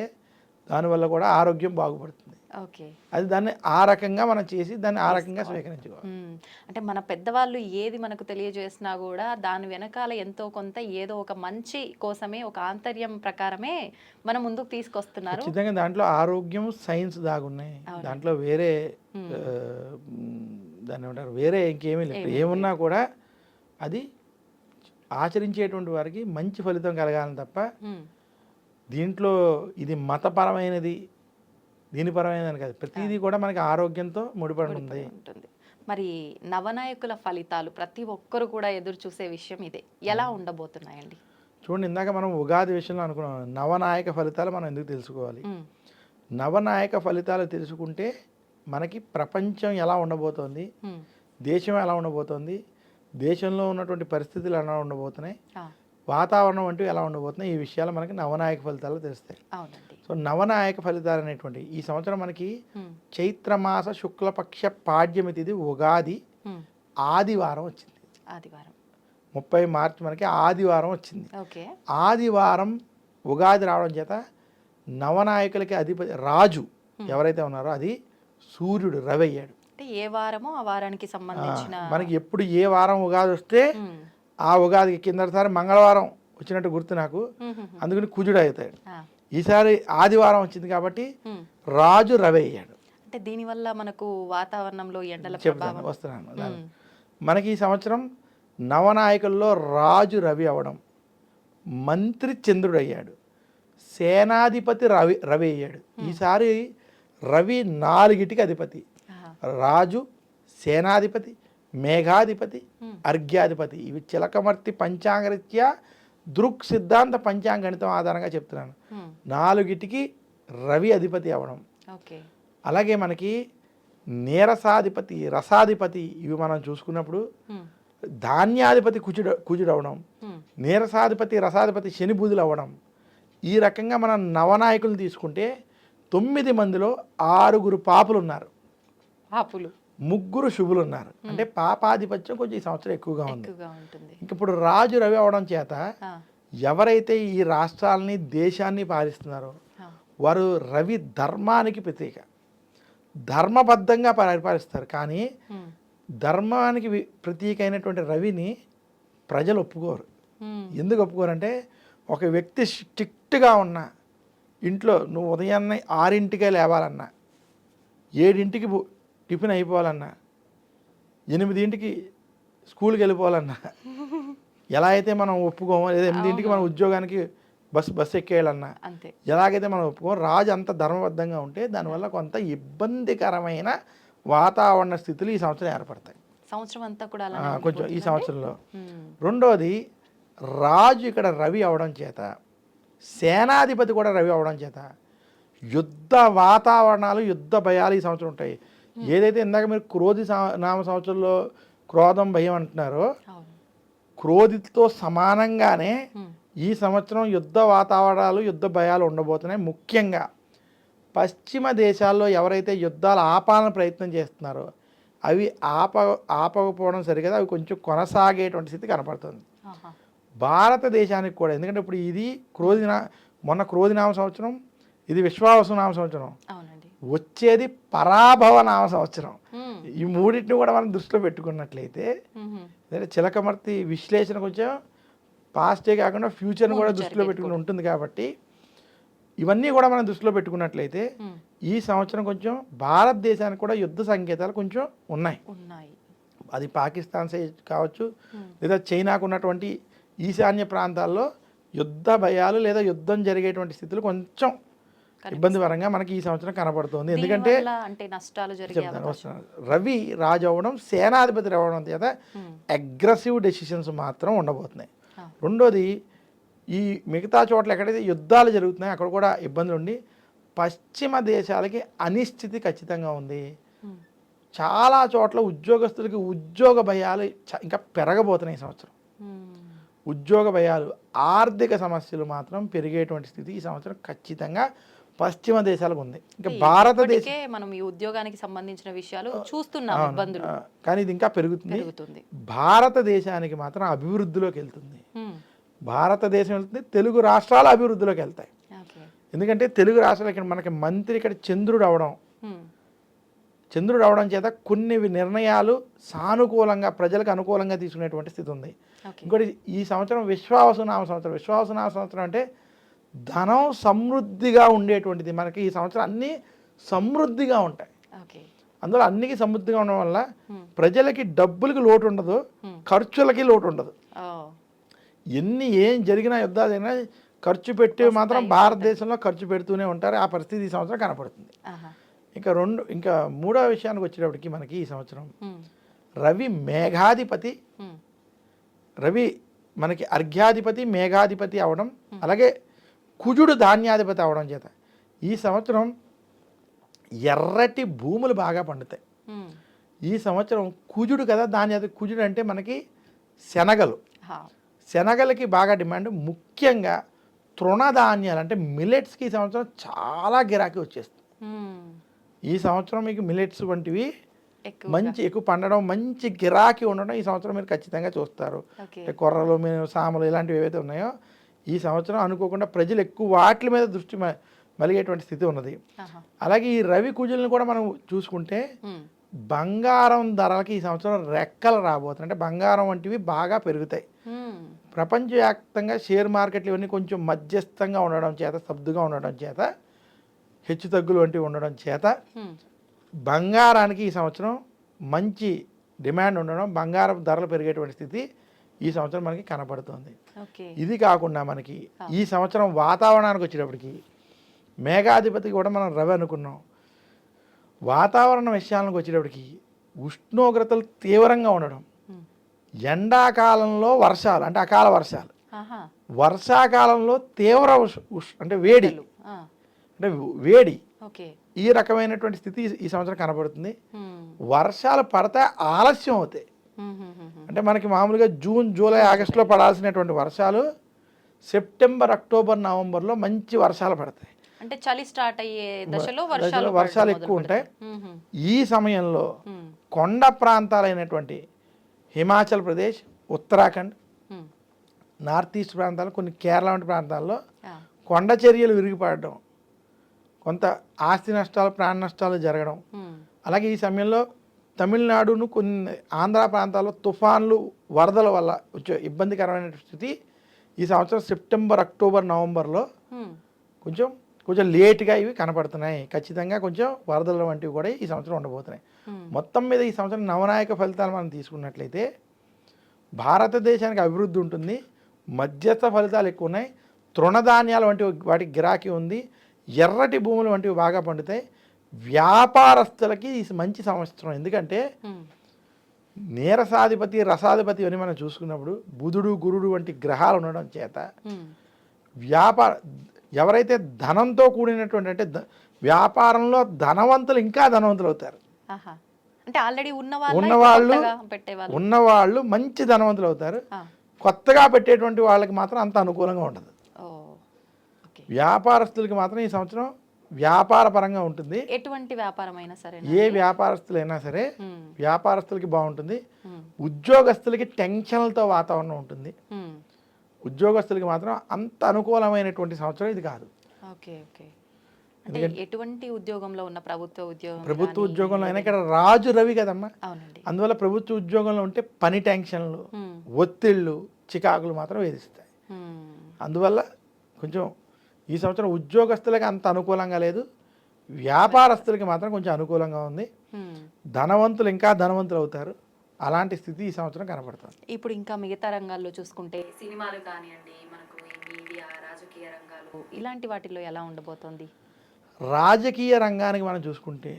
[SPEAKER 3] దానివల్ల కూడా ఆరోగ్యం బాగుపడుతుంది.
[SPEAKER 2] ఓకే.
[SPEAKER 3] అది దాన్ని ఆ రకంగా మనం చేసి దాన్ని ఆ రకంగా స్వీకరించుకోవాలి.
[SPEAKER 2] అంటే మన పెద్దవాళ్ళు ఏది మనకు తెలియజేసినా కూడా దాని వెనకాల ఎంతో కొంత ఏదో ఒక మంచి కోసమే, ఒక ఆంతర్యం ప్రకారమే మనం ముందుకు తీసుకొస్తున్నారు.
[SPEAKER 3] ఖచ్చితంగా దాంట్లో ఆరోగ్యం, సైన్స్ దాగున్నాయి. దాంట్లో వేరే దాన్ని ఏమంటారు, వేరే ఇంకేమీ లేదు. ఏమున్నా కూడా అది ఆచరించేటువంటి వారికి మంచి ఫలితం కలగాలని తప్ప దీంట్లో ఇది మతపరమైనది, దీనిపరమైనది కాదు. ప్రతిదీ కూడా మనకి ఆరోగ్యంతో ముడిపడి
[SPEAKER 2] ఉంటుంది. మరి నవనాయకుల ఫలితాలు ప్రతి ఒక్కరు కూడా ఎదురు చూసే విషయం ఇదే. ఎలా ఉండబోతున్నాయండి?
[SPEAKER 3] చూడండి, ఇందాక మనం ఉగాది విషయంలో అనుకున్నాం, నవనాయక ఫలితాలు మనం ఎందుకు తెలుసుకోవాలి. నవనాయక ఫలితాలు తెలుసుకుంటే మనకి ప్రపంచం ఎలా ఉండబోతోంది, దేశం ఎలా ఉండబోతోంది, దేశంలో ఉన్నటువంటి పరిస్థితులు ఎలా ఉండబోతున్నాయి, వాతావరణం అంటూ ఎలా ఉండబోతున్నాయి, ఈ విషయాలు మనకి నవనాయక ఫలితాలు తెలుస్తాయి. సో నవనాయక ఫలితాలు అనేటువంటి ఈ సంవత్సరం మనకి చైత్రమాస శుక్లపక్ష పాడ్యమి తిథి ఉగాది ఆదివారం వచ్చింది. 30 మార్చి మనకి ఆదివారం వచ్చింది. ఆదివారం ఉగాది రావడం చేత నవనాయకులకి అధిపతి రాజు ఎవరైతే ఉన్నారో అది సూర్యుడు, రవి అయ్యాడు.
[SPEAKER 2] ఏ వారమో ఆ వారానికి సంబంధించిన
[SPEAKER 3] మనకి ఎప్పుడు ఏ వారం ఉగాది వస్తే ఆ ఉగాదికి కిందసారి మంగళవారం వచ్చినట్టు గుర్తు నాకు, అందుకని కుజుడు అవుతాడు. ఈసారి ఆదివారం వచ్చింది కాబట్టి రాజు రవి అయ్యాడు.
[SPEAKER 2] అంటే దీనివల్ల మనకు వాతావరణంలో ఎండల
[SPEAKER 3] చెప్తాను, వస్తున్నాను. మనకి ఈ సంవత్సరం నవనాయకుల్లో రాజు రవి అవడం, మంత్రి చంద్రుడు అయ్యాడు, సేనాధిపతి రవి అయ్యాడు. ఈసారి రవి 4టికి అధిపతి, రాజు, సేనాధిపతి, మేఘాధిపతి, అర్ఘ్యాధిపతి. ఇవి చిలకమర్తి పంచాంగరీత్యా దృక్ సిద్ధాంత పంచాంగణితం ఆధారంగా చెప్తున్నాను. 4టికి రవి అధిపతి అవడం. అలాగే మనకి నీరసాధిపతి, రసాధిపతి ఇవి మనం చూసుకున్నప్పుడు ధాన్యాధిపతి కుజుడు అవడం, నీరసాధిపతి, రసాధిపతి శని బుధులు అవ్వడం. ఈ రకంగా మనం నవనాయకులు తీసుకుంటే 9 మందిలో 6 పాపులు ఉన్నారు, 3 శుభులు ఉన్నారు. అంటే పాపాధిపత్యం కొంచెం ఈ సంవత్సరం ఎక్కువగా ఉంది. ఇంక ఇప్పుడు రాజు రవి అవడం చేత ఎవరైతే ఈ రాష్ట్రాలని, దేశాన్ని పాలిస్తున్నారో వారు రవి ధర్మానికి ప్రతీక, ధర్మబద్ధంగా పరిపాలిస్తారు. కానీ ధర్మానికి ప్రతీక అయినటువంటి రవిని ప్రజలు ఒప్పుకోరు. ఎందుకు ఒప్పుకోరంటే, ఒక వ్యక్తి స్ట్రిక్ట్గా ఉన్న ఇంట్లో నువ్వు ఉదయాన్నే 6ంటికే లేవాలన్నా, 7ంటికి టిఫిన్ అయిపోవాలన్నా, 8ంటికి స్కూల్కి వెళ్ళిపోవాలన్నా, ఎలా అయితే మనం ఒప్పుకోమో, లేదా 8ంటికి మనం ఉద్యోగానికి బస్సు ఎక్కేయాలన్నా ఎలాగైతే మనం ఒప్పుకోమో, రాజు అంత ధర్మబద్ధంగా ఉంటే దానివల్ల కొంత ఇబ్బందికరమైన వాతావరణ స్థితులు ఈ సంవత్సరం ఏర్పడతాయి.
[SPEAKER 2] సంవత్సరం అంతా కూడా
[SPEAKER 3] కొంచెం ఈ సంవత్సరంలో. రెండోది, రాజు ఇక్కడ రవి అవడం చేత, సేనాధిపతి కూడా రవి అవడం చేత యుద్ధ వాతావరణాలు, యుద్ధ భయాలు ఈ సంవత్సరం ఉంటాయి. ఏదైతే ఇందాక మీరు క్రోధి నామ సంవత్సరంలో క్రోధం, భయం అంటున్నారో, క్రోధితో సమానంగానే ఈ సంవత్సరం యుద్ధ వాతావరణాలు, యుద్ధ భయాలు ఉండబోతున్నాయి. ముఖ్యంగా పశ్చిమ దేశాల్లో ఎవరైతే యుద్ధాలు ఆపాలని ప్రయత్నం చేస్తున్నారో అవి ఆపకపోవడం సరిగదా, అవి కొంచెం కొనసాగేటువంటి స్థితి కనపడుతుంది భారతదేశానికి కూడా. ఎందుకంటే ఇప్పుడు ఇది మొన్న క్రోధినామ సంవత్సరం, ఇది విశ్వావసునామ సంవత్సరం, వచ్చేది పరాభవ నామ సంవత్సరం. ఈ మూడింటిని కూడా మనం దృష్టిలో పెట్టుకున్నట్లయితే, చిలకమర్తి విశ్లేషణ కొంచెం పాస్టే కాకుండా ఫ్యూచర్ని కూడా దృష్టిలో పెట్టుకుని ఉంటుంది. కాబట్టి ఇవన్నీ కూడా మనం దృష్టిలో పెట్టుకున్నట్లయితే ఈ సంవత్సరం కొంచెం భారతదేశానికి కూడా యుద్ధ సంకేతాలు కొంచెం ఉన్నాయి. అది పాకిస్తాన్ సైడ్ కావచ్చు, లేదా చైనాకు ఉన్నటువంటి ఈశాన్య ప్రాంతాల్లో యుద్ధ భయాలు లేదా యుద్ధం జరిగేటువంటి స్థితులు కొంచెం ఇబ్బందికరంగా మనకి ఈ సంవత్సరం కనబడుతుంది. ఎందుకంటే రవి రాజు అవ్వడం, సేనాధిపతి అవ్వడం చేత అగ్రెసివ్ డెసిషన్స్ మాత్రం ఉండబోతున్నాయి. రెండోది, ఈ మిగతా చోట్ల ఎక్కడైతే యుద్ధాలు జరుగుతున్నాయో అక్కడ కూడా ఇబ్బందులు ఉండి పశ్చిమ దేశాలకి అనిశ్చితి ఖచ్చితంగా ఉంది. చాలా చోట్ల ఉద్యోగస్తులకి ఉద్యోగ భయాలు ఇంకా పెరగబోతున్నాయి ఈ సంవత్సరం. ఉద్యోగ భయాలు, ఆర్థిక సమస్యలు మాత్రం పెరిగేటువంటి స్థితి ఈ సంవత్సరం ఖచ్చితంగా పశ్చిమ దేశాలకు ఉంది. ఇంకా భారతదేశం
[SPEAKER 2] మనం ఈ ఉద్యోగానికి సంబంధించిన విషయాలు చూస్తున్నాం ఇబ్బందులు,
[SPEAKER 3] కానీ ఇది ఇంకా పెరుగుతుంది. భారతదేశానికి మాత్రం అభివృద్ధిలోకి వెళ్తుంది. భారతదేశం వెళ్తుంది, తెలుగు రాష్ట్రాలు అభివృద్ధిలోకి వెళ్తాయి. ఎందుకంటే తెలుగు రాష్ట్రాలు ఇక్కడ మనకి మంత్రి ఇక్కడ చంద్రుడు అవడం, చంద్రుడు అవడం చేత కొన్ని నిర్ణయాలు సానుకూలంగా ప్రజలకు అనుకూలంగా తీసుకునేటువంటి స్థితి ఉంది.
[SPEAKER 2] ఓకే.
[SPEAKER 3] ఇంకోటి ఈ సంవత్సరం విశ్వావసునామ సంవత్సరం. విశ్వావసునామ సంవత్సరం అంటే ధనం సమృద్ధిగా ఉండేటువంటిది. మనకి ఈ సంవత్సరం అన్నీ సమృద్ధిగా ఉంటాయి.
[SPEAKER 2] ఓకే.
[SPEAKER 3] అందులో అన్నికి సమృద్ధిగా ఉండడం వల్ల ప్రజలకి డబ్బులకి లోటు ఉండదు, ఖర్చులకి లోటు ఉండదు.
[SPEAKER 2] ఓ.
[SPEAKER 3] ఏం జరిగినా యుద్ధాలు జరిగినా ఖర్చు పెట్టి మాత్రం భారతదేశంలో ఖర్చు పెడుతూనే ఉంటారు. ఆ పరిస్థితి ఈ సంవత్సరం కనపడుతుంది.
[SPEAKER 2] ఆహా.
[SPEAKER 3] ఇంకా మూడవ విషయానికి వచ్చేటప్పటికి మనకి ఈ సంవత్సరం రవి మేఘాధిపతి, రవి మనకి అర్ఘ్యాధిపతి మేఘాధిపతి అవడం, అలాగే కుజుడు ధాన్యాధిపతి అవడం చేత ఈ సంవత్సరం ఎర్రటి భూములు బాగా పండుతాయి. ఈ సంవత్సరం కుజుడు కదా, ధాన్యాధిపతి. కుజుడు అంటే మనకి శనగలు, శనగలకి బాగా డిమాండ్. ముఖ్యంగా తృణధాన్యాలు అంటే మిల్లెట్స్కి ఈ సంవత్సరం చాలా గిరాకీ వచ్చేస్తుంది. ఈ సంవత్సరం మీకు మిల్లెట్స్ వంటివి మంచి ఎక్కువ పండడం, మంచి గిరాకీ ఉండడం ఈ సంవత్సరం మీరు ఖచ్చితంగా చూస్తారు. కొర్రలు, సామలు ఇలాంటివి ఏవైతే ఉన్నాయో ఈ సంవత్సరం అనుకోకుండా ప్రజలు ఎక్కువ వాటి మీద దృష్టి మలిగేటువంటి స్థితి ఉన్నది. అలాగే ఈ రవి కుజులను కూడా మనం చూసుకుంటే బంగారం ధరలకి ఈ సంవత్సరం రెక్కలు రాబోతున్నాయి. అంటే బంగారం వంటివి బాగా పెరుగుతాయి. ప్రపంచవ్యాప్తంగా షేర్ మార్కెట్లు ఇవన్నీ కొంచెం మధ్యస్థంగా ఉండడం చేత, స్తబ్దుగా ఉండడం చేత, హెచ్చు తగ్గులు వంటివి ఉండడం చేత బంగారానికి ఈ సంవత్సరం మంచి డిమాండ్ ఉండడం, బంగారం ధరలు పెరిగేటువంటి స్థితి ఈ సంవత్సరం మనకి కనపడుతుంది. ఇది కాకుండా మనకి ఈ సంవత్సరం వాతావరణానికి వచ్చేటప్పటికి మేఘాధిపతి కూడా మనం రవి అనుకున్నాం. వాతావరణ విషయాలకు వచ్చేటప్పటికి ఉష్ణోగ్రతలు తీవ్రంగా ఉండడం, ఎండాకాలంలో వర్షాలు అంటే అకాల వర్షాలు, వర్షాకాలంలో తీవ్ర అంటే వేడి, అంటే వేడి, ఈ రకమైనటువంటి స్థితి ఈ సంవత్సరం కనబడుతుంది. వర్షాలు పడితే ఆలస్యం అవుతాయి. అంటే మనకి మామూలుగా జూన్, జూలై, ఆగస్టులో పడాల్సినటువంటి వర్షాలు సెప్టెంబర్, అక్టోబర్, నవంబర్లో మంచి వర్షాలు పడతాయి.
[SPEAKER 2] అంటే చలి స్టార్ట్ అయ్యే దశలో
[SPEAKER 3] వర్షాలు ఎక్కువ ఉంటాయి. ఈ సమయంలో కొండ ప్రాంతాలైనటువంటి హిమాచల్ ప్రదేశ్, ఉత్తరాఖండ్, నార్త్ ఈస్ట్ ప్రాంతాలు, కొన్ని కేరళ వంటి ప్రాంతాల్లో కొండ చర్యలు విరిగిపడడం, కొంత ఆస్తి నష్టాలు, ప్రాణ నష్టాలు జరగడం. అలాగే ఈ సమయంలో తమిళనాడును, కొన్ని ఆంధ్ర ప్రాంతాల్లో తుఫాన్లు, వరదల వల్ల వచ్చే ఇబ్బందికరమైన స్థితి ఈ సంవత్సరం సెప్టెంబర్, అక్టోబర్, నవంబర్లో కొంచెం లేట్గా ఇవి కనపడుతున్నాయి. ఖచ్చితంగా కొంచెం వరదల వంటివి కూడా ఈ సంవత్సరం ఉండబోతున్నాయి. మొత్తం మీద ఈ సంవత్సరం నవనాయక ఫలితాలు మనం తీసుకున్నట్లయితే భారతదేశానికి అభివృద్ధి ఉంటుంది, మధ్యస్థ ఫలితాలు ఎక్కువ ఉన్నాయి, తృణధాన్యాలు వంటివి వాటికి గిరాకీ ఉంది, ఎర్రటి భూములు వంటివి బాగా పండుతాయి. వ్యాపారస్తులకి ఈ మంచి సంవత్సరం. ఎందుకంటే నీరసాధిపతి, రసాధిపతి అని మనం చూసుకున్నప్పుడు బుధుడు, గురుడు వంటి గ్రహాలు ఉండడం చేత ఎవరైతే ధనంతో కూడినటువంటి, అంటే వ్యాపారంలో ధనవంతులు ఇంకా ధనవంతులు అవుతారు.
[SPEAKER 2] అంటే ఆల్రెడీ
[SPEAKER 3] ఉన్నవాళ్ళు మంచి ధనవంతులు అవుతారు. కొత్తగా పెట్టేటువంటి వాళ్ళకి మాత్రం అంత అనుకూలంగా ఉండదు. వ్యాపారస్తులకి మాత్రం ఈ సంవత్సరం వ్యాపార పరంగా ఉంటుంది.
[SPEAKER 2] ఎటువంటి వ్యాపారమైనా సరే,
[SPEAKER 3] ఏ వ్యాపారస్తులైనా సరే వ్యాపారస్తులకి బాగుంటుంది. ఉద్యోగస్తులకి టెన్షన్లతో వాతావరణం ఉంటుంది. ఉద్యోగస్తులకి మాత్రం అంత అనుకూలమైనటువంటి సంవత్సరం ఇది కాదు.
[SPEAKER 2] ఎటువంటి ఉద్యోగంలో ఉన్న
[SPEAKER 3] ప్రభుత్వ ఉద్యోగంలో అయినా ఇక్కడ రాజు రవి కదమ్మా, అందువల్ల ప్రభుత్వ ఉద్యోగంలో ఉంటే పని టెన్షన్లు, ఒత్తిళ్ళు, చికాకులు మాత్రం వేధిస్తాయి. అందువల్ల కొంచెం ఈ సంవత్సరం ఉద్యోగస్తులకి అంత అనుకూలంగా లేదు, వ్యాపారస్తులకి మాత్రం కొంచెం అనుకూలంగా ఉంది. ధనవంతులు ఇంకా ధనవంతులు అవుతారు. అలాంటి స్థితి ఈ సంవత్సరం కనపడుతుంది.
[SPEAKER 2] ఇప్పుడు ఇంకా మిగతా రంగాల్లో చూసుకుంటే సినిమాలు కానివ్వండి, మనకు మీడియా, రాజకీయ రంగాలు, ఇలాంటి వాటిల్లో ఎలా ఉండబోతోంది?
[SPEAKER 3] రాజకీయ రంగానికి మనం చూసుకుంటే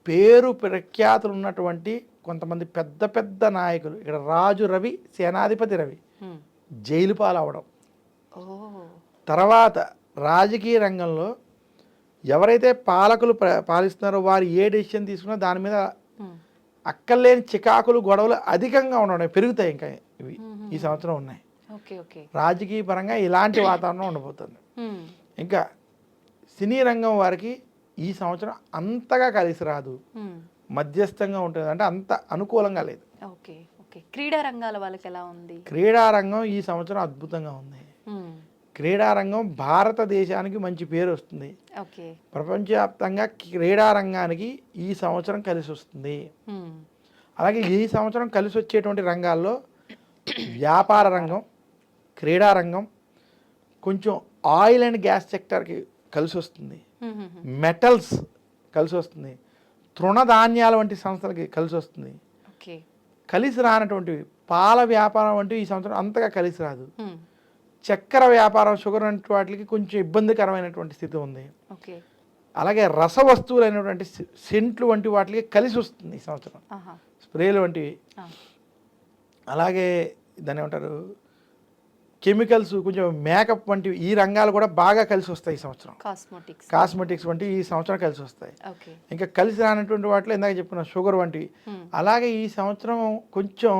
[SPEAKER 3] పేరు ప్రఖ్యాతులు ఉన్నటువంటి కొంతమంది పెద్ద పెద్ద నాయకులు, ఇక్కడ రాజు రవి, సేనాధిపతి రవి జైలు పాలవడం, తర్వాత రాజకీయ రంగంలో ఎవరైతే పాలకులు పాలిస్తున్నారో వారు ఏ డెసిషన్ తీసుకున్నా దాని మీద అక్కర్లేని చికాకులు, గొడవలు అధికంగా ఉండడం, పెరుగుతాయి. ఇంకా ఇవి ఈ సంవత్సరం ఉన్నాయి. రాజకీయ పరంగా ఇలాంటి వాతావరణం ఉండబోతుంది. ఇంకా సినీ రంగం వారికి ఈ సంవత్సరం అంతగా కలిసి రాదు, మధ్యస్థంగా ఉంటుంది, అంటే అంత అనుకూలంగా లేదు.
[SPEAKER 2] క్రీడా రంగాల వాళ్ళకి ఎలా ఉంది?
[SPEAKER 3] క్రీడా రంగం ఈ సంవత్సరం అద్భుతంగా ఉంది. క్రీడారంగం భారతదేశానికి మంచి పేరు వస్తుంది.
[SPEAKER 2] ఓకే.
[SPEAKER 3] ప్రపంచవ్యాప్తంగా క్రీడారంగానికి ఈ సంవత్సరం కలిసి వస్తుంది. అలాగే ఈ సంవత్సరం కలిసి వచ్చేటువంటి రంగాల్లో వ్యాపార రంగం, క్రీడారంగం, కొంచెం ఆయిల్ అండ్ గ్యాస్ సెక్టర్కి కలిసి వస్తుంది, మెటల్స్ కలిసి వస్తుంది, తృణధాన్యాల వంటి సంస్థలకి కలిసి వస్తుంది.
[SPEAKER 2] ఓకే.
[SPEAKER 3] కలిసి రానటువంటివి పాల వ్యాపారం వంటివి ఈ సంవత్సరం అంతగా కలిసి రాదు. చక్కెర వ్యాపారం, షుగర్ వంటి వాటికి కొంచెం ఇబ్బందికరమైనటువంటి స్థితి ఉంది.
[SPEAKER 2] ఓకే.
[SPEAKER 3] అలాగే రస వస్తువులైనటువంటి సెంట్లు వంటి వాటికి కలిసి వస్తుంది ఈ సంవత్సరం, స్ప్రేలు వంటివి. అలాగే దాన్ని ఏమంటారు, కెమికల్స్, కొంచెం మేకప్ వంటివి, ఈ రంగాలు కూడా బాగా కలిసి వస్తాయి ఈ సంవత్సరం. కాస్మెటిక్స్ వంటివి ఈ సంవత్సరం కలిసి వస్తాయి. ఇంకా కలిసి రానటువంటి వాటిలో ఇందాక చెప్పుకున్న షుగర్ వంటివి. అలాగే ఈ సంవత్సరం కొంచెం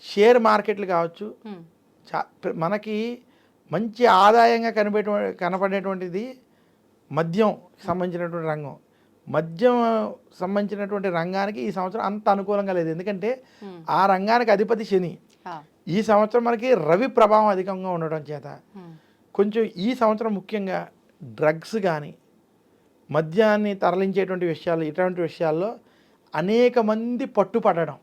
[SPEAKER 3] షేర్ మార్కెట్లు కావచ్చు, మనకి మంచి ఆదాయంగా కనపడేటువంటిది మద్యం సంబంధించినటువంటి రంగం. మద్యం సంబంధించినటువంటి రంగానికి ఈ సంవత్సరం అంత అనుకూలంగా లేదు. ఎందుకంటే ఆ రంగానికి అధిపతి శని. ఈ సంవత్సరం మనకి రవి ప్రభావం అధికంగా ఉండడం చేత కొంచెం ఈ సంవత్సరం ముఖ్యంగా డ్రగ్స్ కానీ మద్యాన్ని తరలించేటువంటి విషయాలు, ఇటువంటి విషయాల్లో అనేక మంది పట్టుపడడం,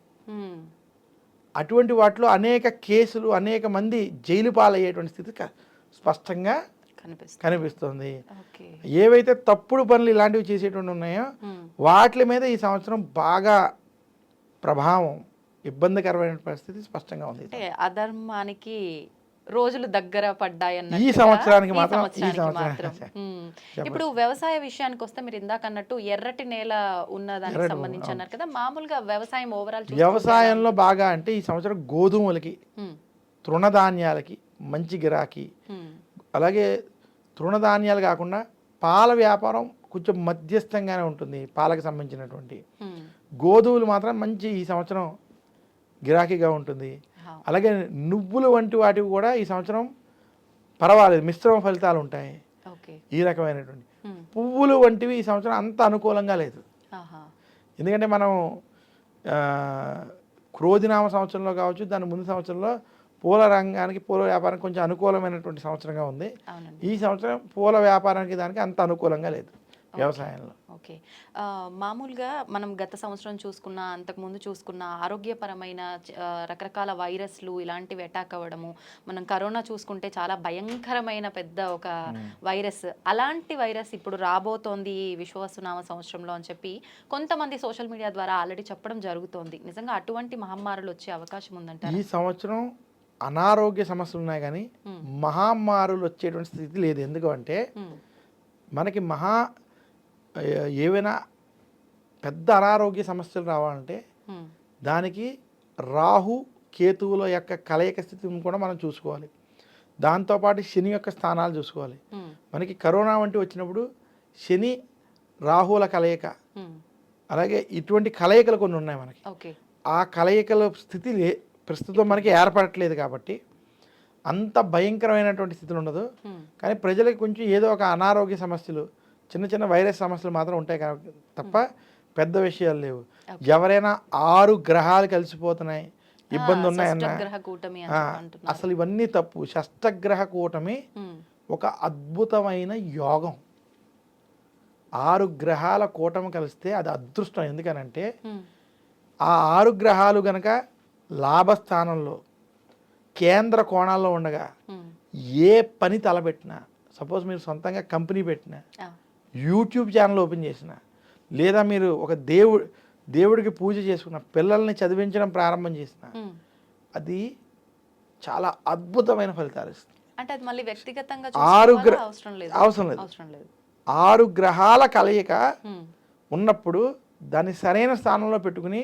[SPEAKER 3] అటువంటి వాటిలో అనేక కేసులు, అనేక మంది జైలు పాలయ్యేటువంటి స్థితి స్పష్టంగా కనిపిస్తుంది. ఏవైతే తప్పుడు పనులు ఇలాంటివి చేసేటువంటి ఉన్నాయో వాటి మీద ఈ సంవత్సరం బాగా ప్రభావం, ఇబ్బందికరమైన పరిస్థితి స్పష్టంగా ఉంది.
[SPEAKER 2] అధర్మానికి రోజులు దగ్గర పడ్డాయి
[SPEAKER 3] ఈ సంవత్సరానికి మాత్రం.
[SPEAKER 2] ఇప్పుడు వ్యవసాయ విషయానికి వస్తే మీరు ఇందాక అన్నట్టు ఎర్రటి నేల ఉన్నదానికి సంబంధించి అన్నారు కదా, మామూలుగా వ్యవసాయం ఓవరాల్
[SPEAKER 3] వ్యవసాయంలో బాగా అంటే ఈ సంవత్సరం గోధుమలకి, తృణధాన్యాలకి మంచి గిరాకీ. అలాగే తృణధాన్యాలు కాకుండా పాల వ్యాపారం కొంచెం మధ్యస్థంగానే ఉంటుంది, పాలకు సంబంధించినటువంటి. గోధుమలు మాత్రం మంచి ఈ సంవత్సరం గిరాకీగా ఉంటుంది. అలాగే నువ్వులు వంటి వాటివి కూడా ఈ సంవత్సరం పర్వాలేదు, మిశ్రమ ఫలితాలు ఉంటాయి. ఈ రకమైనటువంటి పువ్వులు వంటివి ఈ సంవత్సరం అంత అనుకూలంగా లేదు. ఎందుకంటే మనం క్రోధినామ సంవత్సరంలో కావచ్చు, దాని ముందు సంవత్సరంలో పూల రంగానికి, పూల వ్యాపారానికి కొంచెం అనుకూలమైనటువంటి సంవత్సరంగా ఉంది. ఈ సంవత్సరం పూల వ్యాపారానికి దానికి అంత అనుకూలంగా లేదు వ్యవసాయంలో.
[SPEAKER 2] ఓకే. మామూలుగా మనం గత సంవత్సరం చూసుకున్న, అంతకుముందు చూసుకున్న ఆరోగ్యపరమైన రకరకాల వైరస్లు ఇలాంటివి అటాక్ అవ్వడము, మనం కరోనా చూసుకుంటే చాలా భయంకరమైన పెద్ద ఒక వైరస్, అలాంటి వైరస్ ఇప్పుడు రాబోతోంది విశ్వవసునామ సంవత్సరంలో అని చెప్పి కొంతమంది సోషల్ మీడియా ద్వారా ఆల్రెడీ చెప్పడం జరుగుతోంది. నిజంగా అటువంటి మహమ్మారులు వచ్చే అవకాశం ఉందంట?
[SPEAKER 3] ఈ సంవత్సరం అనారోగ్య సమస్యలు ఉన్నాయి కానీ మహమ్మారులు వచ్చేటువంటి స్థితి లేదు. ఎందుకంటే మనకి ఏవైనా పెద్ద అనారోగ్య సమస్యలు రావాలంటే దానికి రాహు కేతువుల యొక్క కలయిక స్థితిని కూడా మనం చూసుకోవాలి. దాంతోపాటు శని యొక్క స్థానాలు చూసుకోవాలి. మనకి కరోనా వంటి వచ్చినప్పుడు శని రాహుల కలయిక, అలాగే ఇటువంటి కలయికలు కొన్ని ఉన్నాయి మనకి. ఆ కలయికల స్థితి ప్రస్తుతం మనకి ఏర్పడట్లేదు కాబట్టి అంత భయంకరమైనటువంటి స్థితులు ఉండదు. కానీ ప్రజలకు కొంచెం ఏదో ఒక అనారోగ్య సమస్యలు, చిన్న చిన్న వైరస్ సమస్యలు మాత్రం ఉంటాయి కాబట్టి తప్ప పెద్ద విషయాలు లేవు. ఎవరైనా 6 గ్రహాలు కలిసిపోతున్నాయి, ఇబ్బంది ఉన్నాయన్నా అసలు ఇవన్నీ తప్పు. షష్టగ్రహ కూటమి ఒక అద్భుతమైన యోగం. 6 గ్రహాల కూటమి కలిస్తే అది అదృష్టం. ఎందుకనంటే ఆ 6 గ్రహాలు గనక లాభస్థానంలో కేంద్ర కోణాల్లో ఉండగా ఏ పని తలపెట్టినా, సపోజ్ మీరు సొంతంగా కంపెనీ పెట్టినా, యూట్యూబ్ ఛానల్ ఓపెన్ చేసిన, లేదా మీరు ఒక దేవుడికి పూజ చేసుకున్న, పిల్లల్ని చదివించడం ప్రారంభం చేసిన, అది చాలా అద్భుతమైన ఫలితాలు ఇస్తుంది.
[SPEAKER 2] అంటే అది మళ్ళీ వ్యక్తిగతంగా
[SPEAKER 3] అవసరం లేదు. 6 గ్రహాల కలయిక ఉన్నప్పుడు దాన్ని సరైన స్థానంలో పెట్టుకుని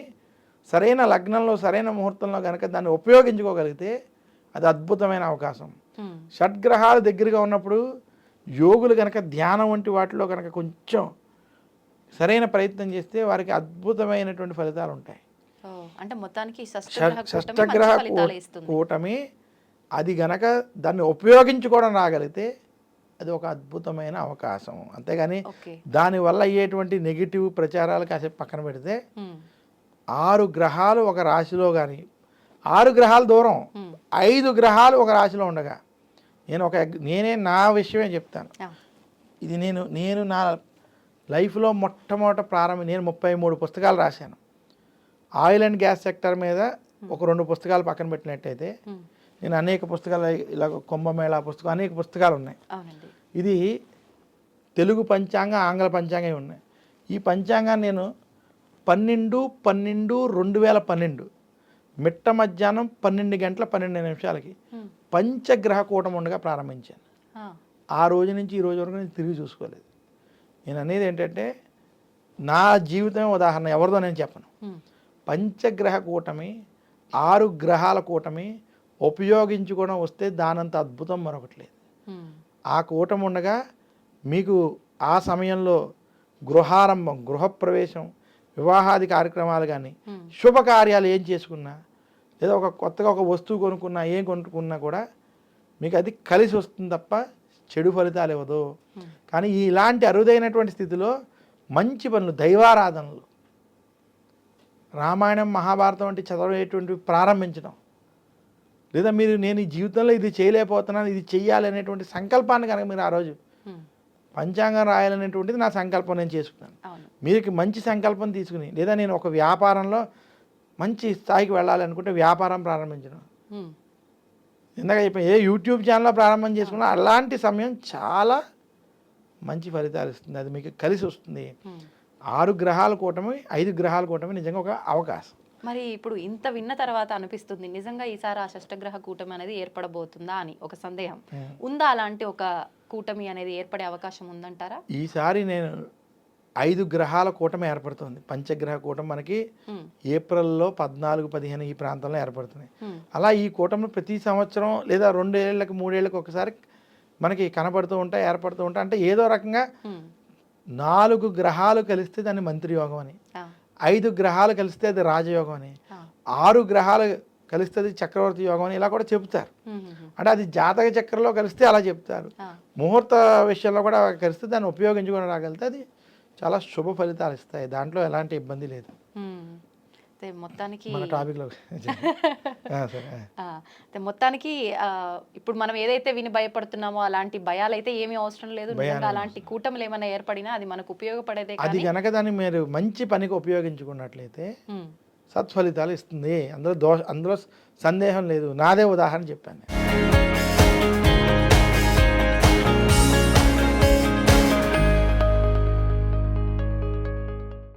[SPEAKER 3] సరైన లగ్నంలో, సరైన ముహూర్తంలో కనుక దాన్ని ఉపయోగించుకోగలిగితే అది అద్భుతమైన అవకాశం. షడ్గ్రహాలు దగ్గరగా ఉన్నప్పుడు యోగులు కనుక ధ్యానం వంటి వాటిలో కనుక కొంచెం సరైన ప్రయత్నం చేస్తే వారికి అద్భుతమైనటువంటి ఫలితాలు ఉంటాయి.
[SPEAKER 2] అంటే మొత్తానికి
[SPEAKER 3] షష్టగ్రహ కూటమి అది గనక దాన్ని ఉపయోగించుకోవడం రాగలిగితే అది ఒక అద్భుతమైన అవకాశం. అంతేగాని దానివల్ల అయ్యేటువంటి నెగిటివ్ ప్రచారాలు కాసేపు పక్కన పెడితే 6 గ్రహాలు ఒక రాశిలో కానీ, 6 గ్రహాలు దూరం 5 గ్రహాలు ఒక రాశిలో ఉండగా నేనే నా విషయమే చెప్తాను. ఇది నేను నా లైఫ్లో మొట్టమొదట నేను 33 పుస్తకాలు రాశాను. ఆయిల్ అండ్ గ్యాస్ సెక్టర్ మీద ఒక 2 పుస్తకాలు పక్కన పెట్టినట్టయితే నేను అనేక పుస్తకాలు, ఇలా కుంభమేళా పుస్తకం, అనేక పుస్తకాలు ఉన్నాయి. ఇది తెలుగు పంచాంగం, ఆంగ్ల పంచాంగం ఉన్నాయి. ఈ పంచాంగాన్ని నేను 12/12/2012 మిట్ట మధ్యాహ్నం 12 గంటల 12 నిమిషాలకి పంచగ్రహ కూటమి ఉండగా ప్రారంభించాను. ఆ రోజు నుంచి ఈ రోజు వరకు నేను తిరిగి చూసుకోలేదు. నేను అనేది ఏంటంటే నా జీవితమే ఉదాహరణ, ఎవరిదో నేను చెప్పను. పంచగ్రహ కూటమి, 6 గ్రహాల కూటమి ఉపయోగించుకోవడం వస్తే దానంత అద్భుతం మరొకటి లేదు. ఆ కూటమి ఉండగా మీకు ఆ సమయంలో గృహారంభం, గృహప్రవేశం, వివాహాది కార్యక్రమాలు కానీ, శుభకార్యాలు ఏం చేసుకున్నా, లేదా కొత్తగా ఒక వస్తువు కొనుక్కున్నా, ఏం కొనుక్కున్నా కూడా మీకు అది కలిసి వస్తుంది తప్ప చెడు ఫలితాలు ఇవ్వదు. కానీ ఇలాంటి అరుదైనటువంటి స్థితిలో మంచి పనులు, దైవారాధనలు, రామాయణం మహాభారతం వంటి చదవేటువంటివి ప్రారంభించడం, లేదా నేను ఈ జీవితంలో ఇది చేయలేకపోతున్నాను, ఇది చెయ్యాలి అనేటువంటి సంకల్పాన్ని కనుక మీరు ఆ రోజు పంచాంగం రాయాలనేటువంటిది నా సంకల్పం, నేను చేసుకున్నాను. మీకు మంచి సంకల్పం తీసుకుని, లేదా నేను ఒక వ్యాపారంలో మంచి స్థాయికి వెళ్ళాలి అనుకుంటే వ్యాపారం ప్రారంభించడం, ఇందాక చెప్పాను, ఏ యూట్యూబ్ ఛానల్లో ప్రారంభం చేసుకున్నా అలాంటి సమయం చాలా మంచి ఫలితాలు ఇస్తుంది. అది మీకు కలిసి వస్తుంది. 6 గ్రహాల కూటమి, 5 గ్రహాల కూటమి నిజంగా ఒక అవకాశం.
[SPEAKER 2] మరి ఇప్పుడు ఇంత విన్న తర్వాత అనిపిస్తుంది, నిజంగా ఈసారి ఆ షష్టగ్రహ కూటమి అనేది ఏర్పడబోతుందా అని ఒక సందేహం ఉందా? అలాంటి ఒక కూటమి అనేది ఏర్పడే అవకాశం ఉందంటారా?
[SPEAKER 3] ఈసారి నేను 5 గ్రహాల కూటమి ఏర్పడుతుంది. పంచగ్రహ కూటమి మనకి ఏప్రిల్లో 14, 15 ఈ ప్రాంతంలో ఏర్పడుతుంది. అలా ఈ కూటమి ప్రతి సంవత్సరం లేదా 2 ఏళ్ళకి 3 ఏళ్ళకి ఒకసారి మనకి కనపడుతూ ఉంటాయి, ఏర్పడుతూ ఉంటాయి. అంటే ఏదో రకంగా 4 గ్రహాలు కలిస్తే దాన్ని మంత్రి యోగం అని, 5 గ్రహాలు కలిస్తే అది రాజయోగం అని, 6 గ్రహాలు కలిస్తే అది చక్రవర్తి యోగం అని ఇలా కూడా చెబుతారు. అంటే అది జాతక చక్రంలో కలిస్తే అలా చెప్తారు. ముహూర్త విషయంలో కూడా కలిస్తే దాన్ని ఉపయోగించుకొని రాగలిగితే అది చాలా శుభ ఫలితాలు ఇస్తాయి. దాంట్లో ఎలాంటి ఇబ్బంది లేదు.
[SPEAKER 2] మొత్తానికి
[SPEAKER 3] మన టాపిక్లో
[SPEAKER 2] మొత్తానికి ఇప్పుడు మనం ఏదైతే విని భయపడుతున్నామో అలాంటి భయాలు అయితే ఏమీ అవసరం లేదు. నిజంగా అలాంటి కూటములు ఏమైనా ఏర్పడినా అది మనకు ఉపయోగపడేదే.
[SPEAKER 3] అది కనుక దాన్ని మీరు మంచి పనికి ఉపయోగించుకున్నట్లయితే సత్ఫలితాలు ఇస్తుంది. అందులో సందేహం లేదు. నాదే ఉదాహరణ చెప్పాను.